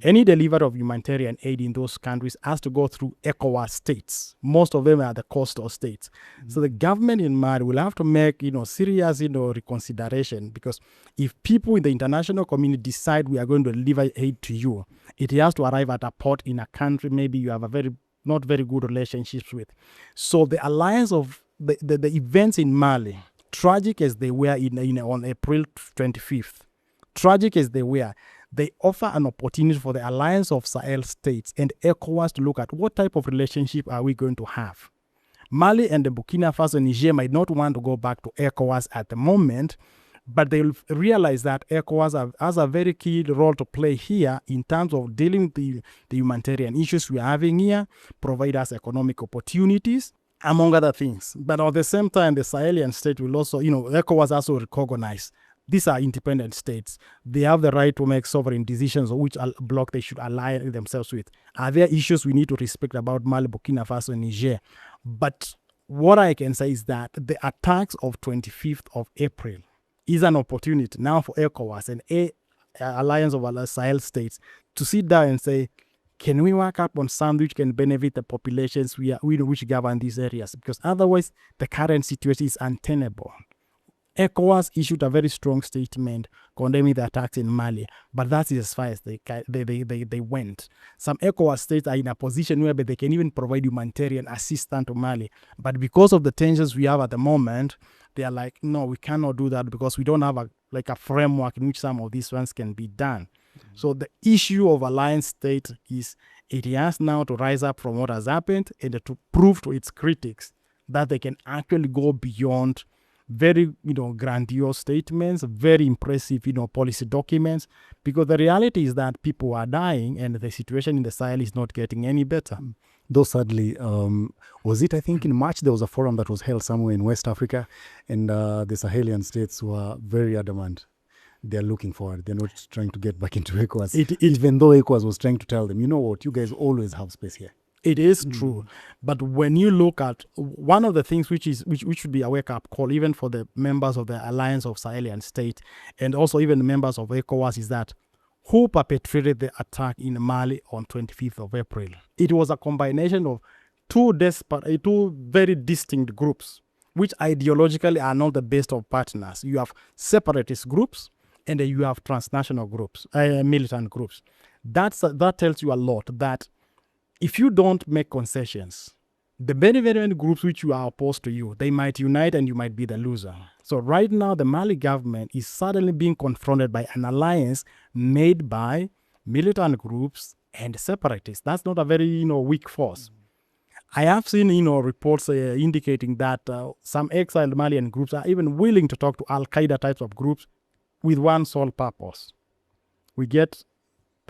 Any delivery of humanitarian aid in those countries has to go through ECOWAS states. Most of them are the coastal states. So the government in Mali will have to make serious reconsideration, because if people in the international community decide we are going to deliver aid to you, it has to arrive at a port in a country maybe you have not very good relationships with. So the alliance of the events in Mali, tragic as they were on April 25th, tragic as they were, they offer an opportunity for the Alliance of Sahel states and ECOWAS to look at what type of relationship are we going to have. Mali and the Burkina Faso and Niger might not want to go back to ECOWAS at the moment, but they'll realize that ECOWAS has a very key role to play here in terms of dealing with the humanitarian issues we are having here, provide us economic opportunities, among other things. But at the same time, the Sahelian state will also, ECOWAS also recognize these are independent states. They have the right to make sovereign decisions on which bloc they should align themselves with. Are there issues we need to respect about Mali, Burkina Faso, and Niger? But what I can say is that the attacks of 25th of April is an opportunity now for ECOWAS and Alliance of Sahel states to sit down and say, can we work up on something which can benefit the populations which govern these areas? Because otherwise, the current situation is untenable. ECOWAS issued a very strong statement condemning the attacks in Mali, but that's as far as they went. Some ECOWAS states are in a position where they can even provide humanitarian assistance to Mali, but because of the tensions we have at the moment, they are like, no, we cannot do that because we don't have a framework in which some of these ones can be done. So the issue of alliance state is it has now to rise up from what has happened and to prove to its critics that they can actually go beyond very, grandiose statements, very impressive, policy documents, because the reality is that people are dying and the situation in the Sahel is not getting any better. Though sadly, was it, I think in March, there was a forum that was held somewhere in West Africa, and the Sahelian states were very adamant. They're looking forward. They're not trying to get back into ECOWAS, even though ECOWAS was trying to tell them, you know what, you guys always have space here. It is true. But when you look at one of the things which should be a wake-up call, even for the members of the Alliance of Sahelian State and also even the members of ECOWAS, is that who perpetrated the attack in Mali on 25th of April? It was a combination of two very distinct groups, which ideologically are not the best of partners. You have separatist groups and you have transnational groups, militant groups. That tells you a lot that if you don't make concessions, the very, very many groups which you are opposed to you, they might unite and you might be the loser. So right now, the Mali government is suddenly being confronted by an alliance made by militant groups and separatists. That's not a very, weak force. I have seen, reports indicating that some exiled Malian groups are even willing to talk to Al-Qaeda types of groups with one sole purpose. We get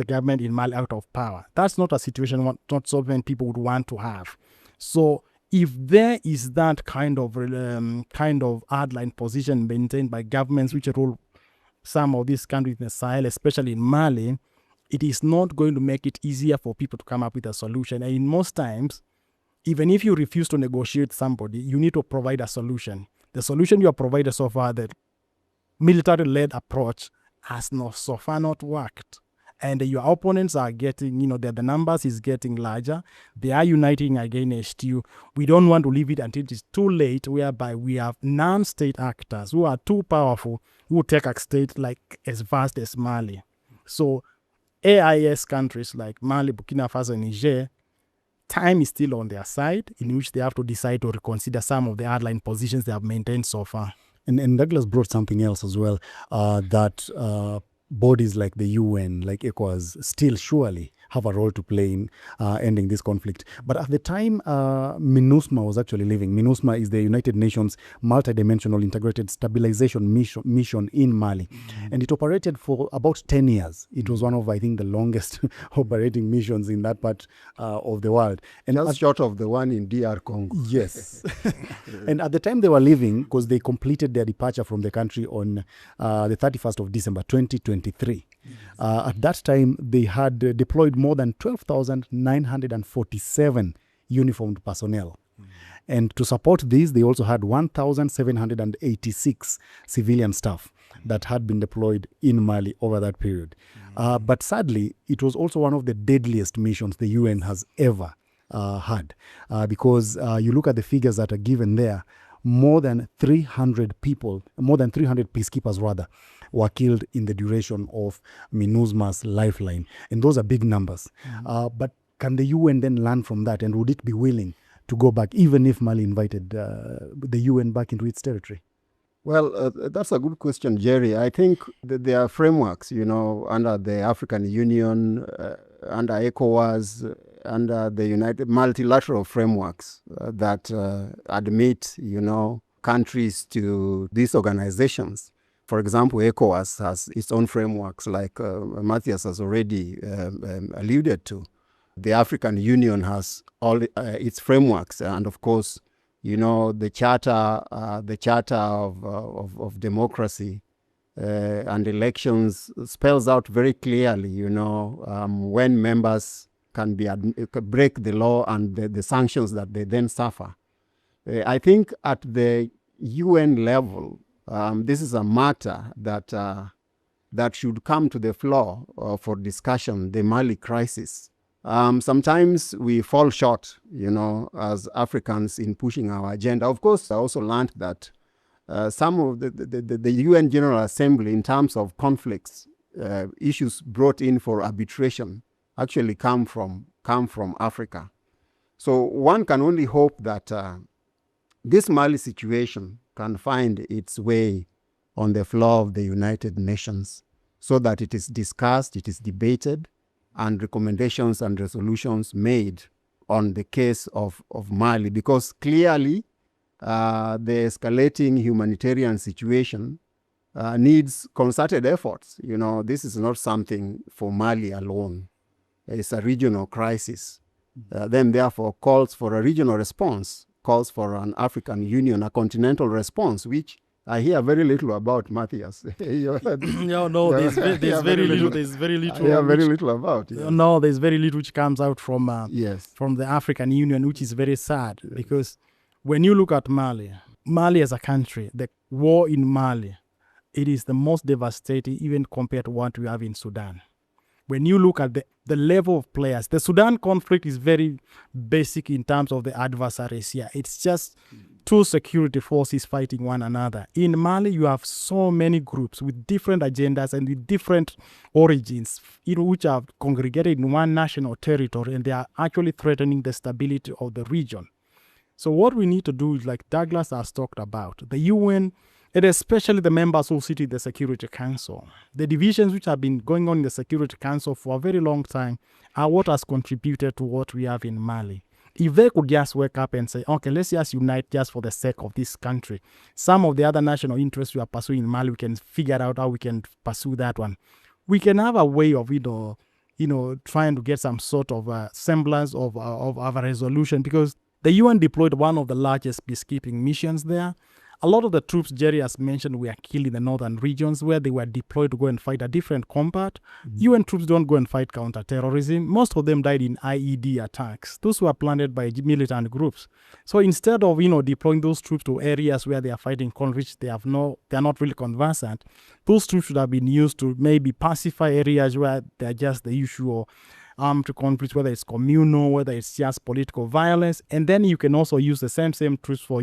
the government in Mali out of power. That's not a situation not so many people would want to have. So if there is that kind of hardline position maintained by governments which rule some of these countries in the Sahel, especially in Mali, it is not going to make it easier for people to come up with a solution. And in most times, even if you refuse to negotiate with somebody, you need to provide a solution. The solution you have provided so far, the military-led approach, has so far not worked. And your opponents are getting, the numbers is getting larger. They are uniting against you. We don't want to leave it until it is too late, whereby we have non-state actors who are too powerful, who take a state like as vast as Mali. So AIS countries like Mali, Burkina Faso, and Niger, time is still on their side, in which they have to decide to reconsider some of the hardline positions they have maintained so far. And Douglas brought something else as well, that bodies like the UN, like ECOWAS, still surely have a role to play in ending this conflict. But at the time MINUSMA was actually living, MINUSMA is the United Nations multidimensional integrated stabilization mission in Mali. And it operated for about 10 years. It was one of, I think, the longest operating missions in that part of the world. And just short of the one in DR Congo. Yes. And at the time they were leaving, because they completed their departure from the country on the 31st of December 2023. At that time, they had deployed more than 12,947 uniformed personnel. And to support this, they also had 1,786 civilian staff that had been deployed in Mali over that period. But sadly, it was also one of the deadliest missions the UN has ever had. Because you look at the figures that are given there, more than 300 peacekeepers rather, were killed in the duration of MINUSMA's lifeline. And those are big numbers. But can the UN then learn from that? And would it be willing to go back, even if Mali invited the UN back into its territory? Well, that's a good question, Jerry. I think that there are frameworks, under the African Union, under ECOWAS, under the United multilateral frameworks that admit, countries to these organizations. For example, ECOWAS has its own frameworks, like Matthias has already alluded to. The African Union has all its frameworks, and of course, the charter of democracy and elections spells out very clearly, when members can break the law and the sanctions that they then suffer. I think at the UN level, this is a matter that should come to the floor for discussion, the Mali crisis. Sometimes we fall short, as Africans in pushing our agenda. Of course, I also learned that some of the UN General Assembly, in terms of conflicts, issues brought in for arbitration, actually come from Africa. So one can only hope that this Mali situation can find its way on the floor of the United Nations, so that it is discussed, it is debated, and recommendations and resolutions made on the case of Mali, because clearly the escalating humanitarian situation needs concerted efforts. This is not something for Mali alone. It's a regional crisis. Then therefore calls for a regional response, calls for an African Union, a continental response, which I hear very little about, Matthias. There's very little. There's very little. I hear very little about. Yes. No, there's very little which comes out from yes, from the African Union, which is very sad. Yes. Because when you look at Mali as a country, the war in Mali, it is the most devastating, even compared to what we have in Sudan. When you look at the level of players, the Sudan conflict is very basic in terms of the adversaries here. It's just two security forces fighting one another. In Mali, you have so many groups with different agendas and with different origins, which are congregated in one national territory, and they are actually threatening the stability of the region. So what we need to do is, like Douglas has talked about, the UN, and especially the members who sit in the Security Council. The divisions which have been going on in the Security Council for a very long time are what has contributed to what we have in Mali. If they could just wake up and say, okay, let's just unite just for the sake of this country. Some of the other national interests we are pursuing in Mali, we can figure out how we can pursue that one. We can have a way of, trying to get some sort of semblance of a resolution, because the UN deployed one of the largest peacekeeping missions there. A lot of the troops Jerry has mentioned were killed in the northern regions where they were deployed to go and fight a different combat. UN troops don't go and fight counterterrorism. Most of them died in IED attacks. Those were planted by militant groups. So instead of deploying those troops to areas where they are fighting conflicts, they are not really conversant. Those troops should have been used to maybe pacify areas where they're just the usual armed conflicts, whether it's communal, whether it's just political violence. And then you can also use the same troops for,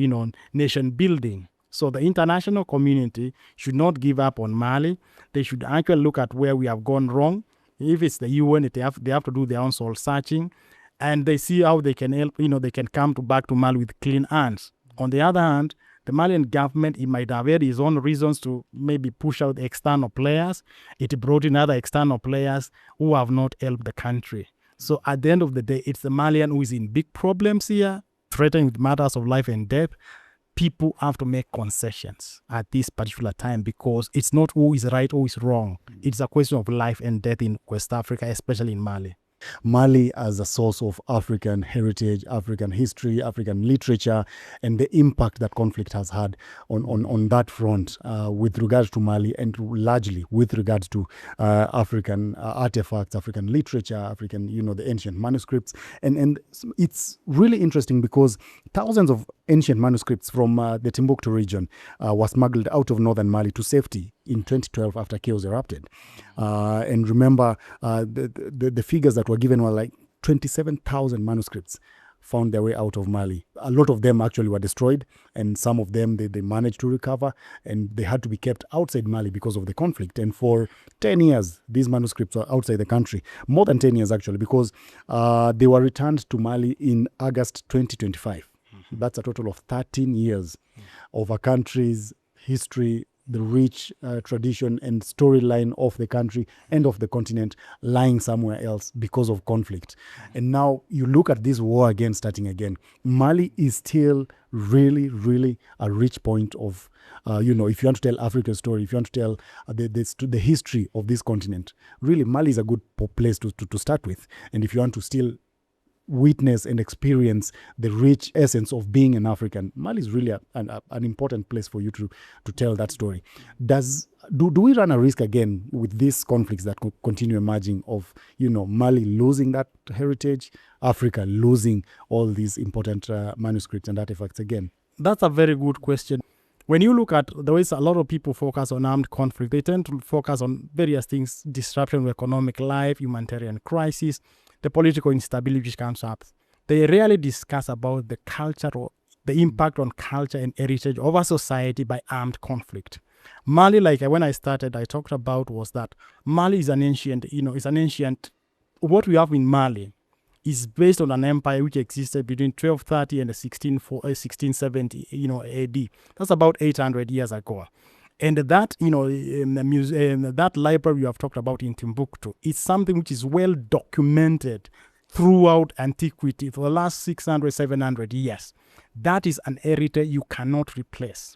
nation building. So the international community should not give up on Mali. They should actually look at where we have gone wrong. If it's the UN, they have to do their own soul searching, and they see how they can help, they can come back to Mali with clean hands. On the other hand, the Malian government, it might have had its own reasons to maybe push out external players. It brought in other external players who have not helped the country. So at the end of the day, it's the Malian who is in big problems here, threatening with matters of life and death. People have to make concessions at this particular time, because it's not who is right, who is wrong. It's a question of life and death in West Africa, especially in Mali. Mali as a source of African heritage, African history, African literature, and the impact that conflict has had on that front with regards to Mali, and largely with regards to African artifacts, African literature, African, the ancient manuscripts. And it's really interesting because thousands of ancient manuscripts from the Timbuktu region were smuggled out of northern Mali to safety in 2012 after chaos erupted. And remember, the figures that were given were like 27,000 manuscripts found their way out of Mali. A lot of them actually were destroyed, and some of them they managed to recover, and they had to be kept outside Mali because of the conflict. And for 10 years, these manuscripts were outside the country. More than 10 years, actually, because they were returned to Mali in August 2025. That's a total of 13 years of a country's history, the rich tradition and storyline of the country and of the continent lying somewhere else because of conflict. And now you look at this war again, starting again. Mali is still really, really a rich point of, if you want to tell Africa's story, if you want to tell the history of this continent, really Mali is a good place to start with. And if you want to still witness and experience the rich essence of being an African, Mali is really an important place for you to tell that story. Do we run a risk again with these conflicts that continue emerging of, Mali losing that heritage, Africa losing all these important manuscripts and artifacts again? That's a very good question. When you look at the ways a lot of people focus on armed conflict, they tend to focus on various things: disruption of economic life, humanitarian crisis, the political instability which comes up. They rarely discuss about the culture or the impact on culture and heritage of a society by armed conflict. Mali, like when I started, I talked about was that Mali is an ancient, what we have in Mali is based on an empire which existed between 1230 and 1670, AD. That's about 800 years ago. And that, that library you have talked about in Timbuktu is something which is well documented throughout antiquity for the last 600, 700 years. That is an heritage you cannot replace.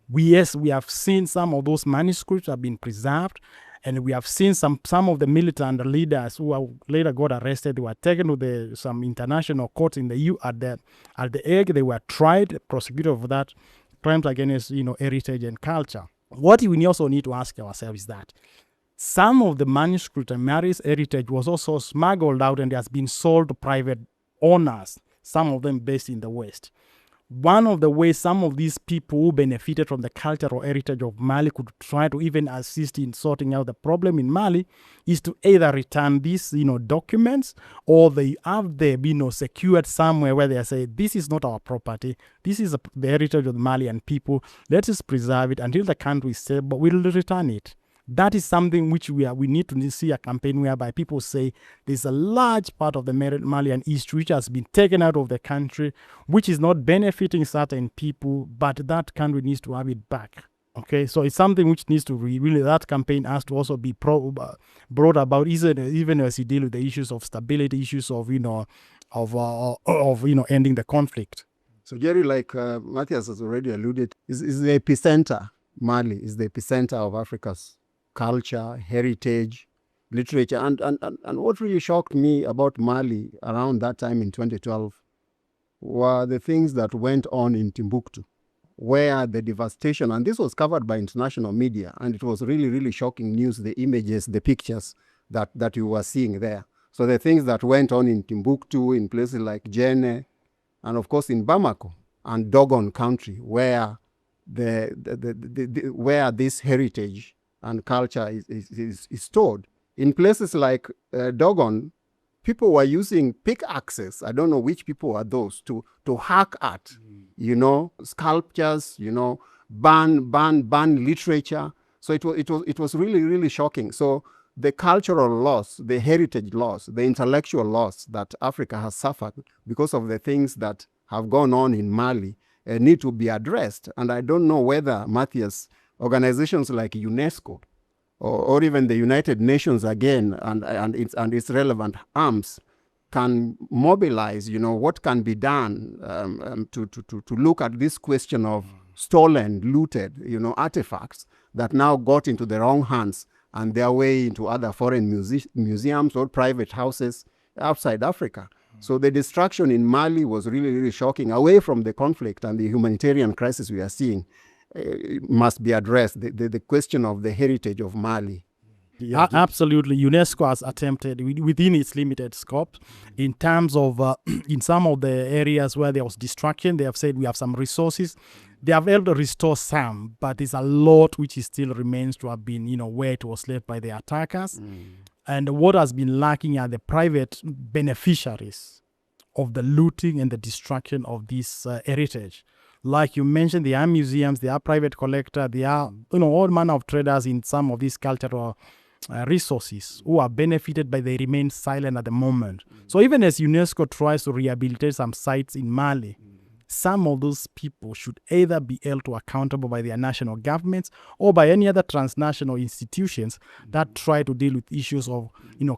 We have seen some of those manuscripts have been preserved, and we have seen some of the militant leaders who later got arrested. They were taken to some international courts in the at the Hague. They were tried, prosecuted for that crimes against heritage and culture. What we also need to ask ourselves is that some of the manuscript and Mali's heritage was also smuggled out and has been sold to private owners, some of them based in the West. One of the ways some of these people who benefited from the cultural heritage of Mali could try to even assist in sorting out the problem in Mali is to either return these, documents, or they have them, secured somewhere where they say, this is not our property. This is the heritage of the Malian people. Let us preserve it until the country is stable, but we'll return it. That is something which we need to see a campaign whereby people say there's a large part of the Malian history which has been taken out of the country, which is not benefiting certain people, but that country needs to have it back. Okay, so it's something which needs to really, that campaign has to also be brought about, even as you deal with the issues of stability, issues of ending the conflict. So Jerry, like Matthias has already alluded, is the epicenter. Mali is the epicenter of Africa's culture, heritage, literature. And what really shocked me about Mali around that time in 2012 were the things that went on in Timbuktu, where the devastation, and this was covered by international media, and it was really, really shocking news, the images, the pictures that you were seeing there. So the things that went on in Timbuktu, in places like Djenne, and of course in Bamako and Dogon country, where where this heritage and culture is stored. In places like Dogon, people were using pickaxes. I don't know which people are those to hack at, sculptures, ban literature. So it was really, really shocking. So the cultural loss, the heritage loss, the intellectual loss that Africa has suffered because of the things that have gone on in Mali need to be addressed. And I don't know whether, Matthias, organizations like UNESCO or even the United Nations again and its relevant arms can mobilize, what can be done to look at this question of stolen, looted, artifacts that now got into the wrong hands and their way into other foreign museums or private houses outside Africa. So the destruction in Mali was really, really shocking. Away from the conflict and the humanitarian crisis we are seeing, must be addressed, the question of the heritage of Mali. Yeah, absolutely. UNESCO has attempted within its limited scope in terms of, in some of the areas where there was destruction, they have said we have some resources. They have able to restore some, but there's a lot which is still remains to have been, where it was left by the attackers. And what has been lacking are the private beneficiaries of the looting and the destruction of this heritage. Like you mentioned, there are museums, there are private collectors, there are all manner of traders in some of these cultural resources who are benefited, but they remain silent at the moment. So even as UNESCO tries to rehabilitate some sites in Mali, some of those people should either be held to accountable by their national governments or by any other transnational institutions that try to deal with issues of,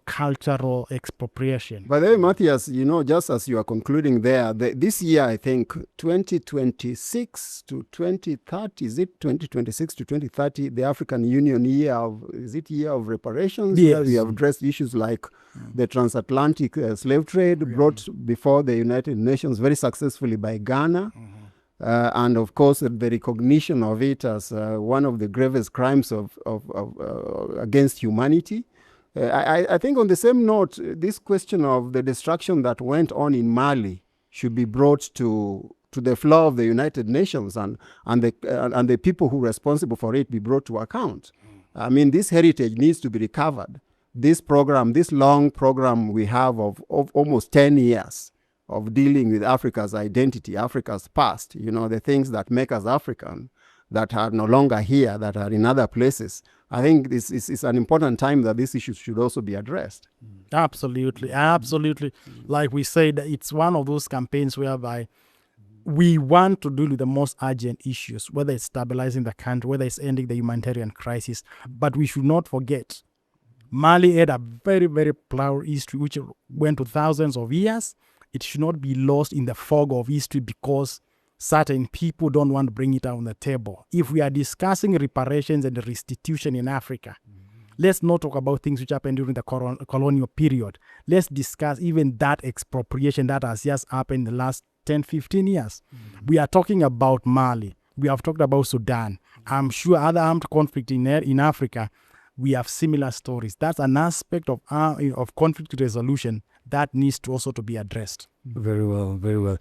cultural expropriation. By the way, Matthias, just as you are concluding there, this year, I think, 2026 to 2030, is it 2026 to 2030, the African Union year of reparations? Yes. Where we have addressed issues like the transatlantic slave trade brought before the United Nations very successfully by Ghana. And of course, the recognition of it as one of the gravest crimes against humanity. I think on the same note, this question of the destruction that went on in Mali should be brought to the floor of the United Nations and the people who are responsible for it be brought to account. I mean, this heritage needs to be recovered. This long program we have of almost 10 years of dealing with Africa's identity, Africa's past, the things that make us African, that are no longer here, that are in other places. I think this is an important time that these issues should also be addressed. Absolutely. Like we said, it's one of those campaigns whereby we want to deal with the most urgent issues, whether it's stabilizing the country, whether it's ending the humanitarian crisis. But we should not forget, Mali had a very, very proud history which went to thousands of years. It should not be lost in the fog of history because certain people don't want to bring it on the table. If we are discussing reparations and restitution in Africa, let's not talk about things which happened during the colonial period. Let's discuss even that expropriation that has just happened in the last 10, 15 years. We are talking about Mali. We have talked about Sudan. I'm sure other armed conflict in Africa, we have similar stories. That's an aspect of conflict resolution that needs to also to be addressed. Very well, very well.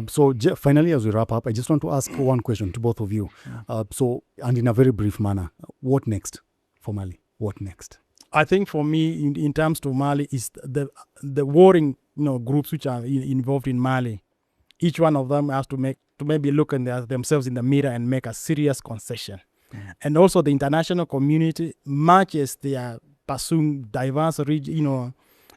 So finally, as we wrap up, I just want to ask one question to both of you. And in a very brief manner, what next for Mali? What next? I think for me, in terms to Mali, is the warring groups which are involved in Mali. Each one of them has to maybe look at themselves in the mirror and make a serious concession. And also the international community, much as they are pursuing diverse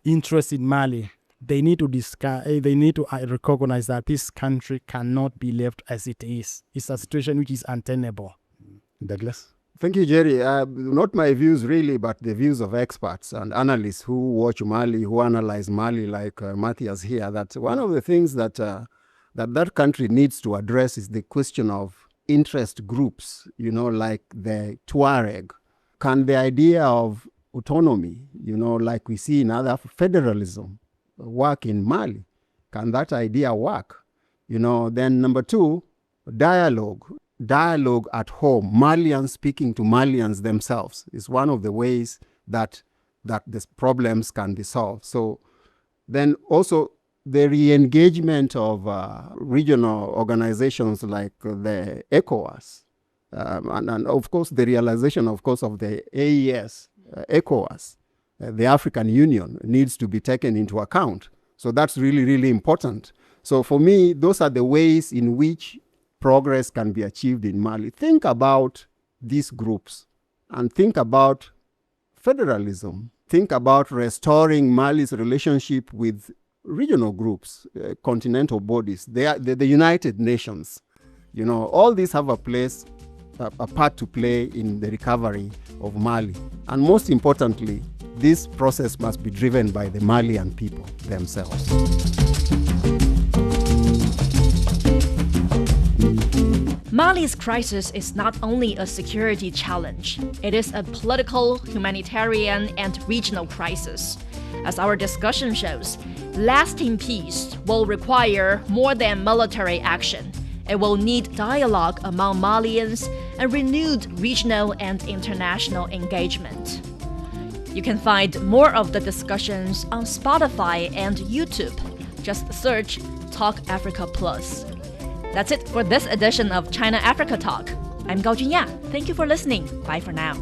interests in Mali, they need to recognize that this country cannot be left as it is. It's a situation which is untenable. Douglas? Thank you, Jerry. Not my views really, but the views of experts and analysts who watch Mali, who analyze Mali like Matthias here, that one of the things that country needs to address is the question of interest groups, like the Tuareg. Can the idea of autonomy, like we see in other federalism work in Mali? Can that idea work? Then number two, dialogue. Dialogue at home. Malians speaking to Malians themselves is one of the ways that these problems can be solved. So then also the re-engagement of regional organizations like the ECOWAS, and of course the realization, of course, of the AES, ECOWAS, the African Union needs to be taken into account. So that's really, really important. So for me, those are the ways in which progress can be achieved in Mali. Think about these groups and think about federalism. Think about restoring Mali's relationship with regional groups, continental bodies, the United Nations. All these have a part to play in the recovery of Mali. And most importantly, this process must be driven by the Malian people themselves. Mali's crisis is not only a security challenge, it is a political, humanitarian, and regional crisis. As our discussion shows, lasting peace will require more than military action. It will need dialogue among Malians and renewed regional and international engagement. You can find more of the discussions on Spotify and YouTube. Just search Talk Africa Plus. That's it for this edition of China Africa Talk. I'm Gao Junya. Thank you for listening. Bye for now.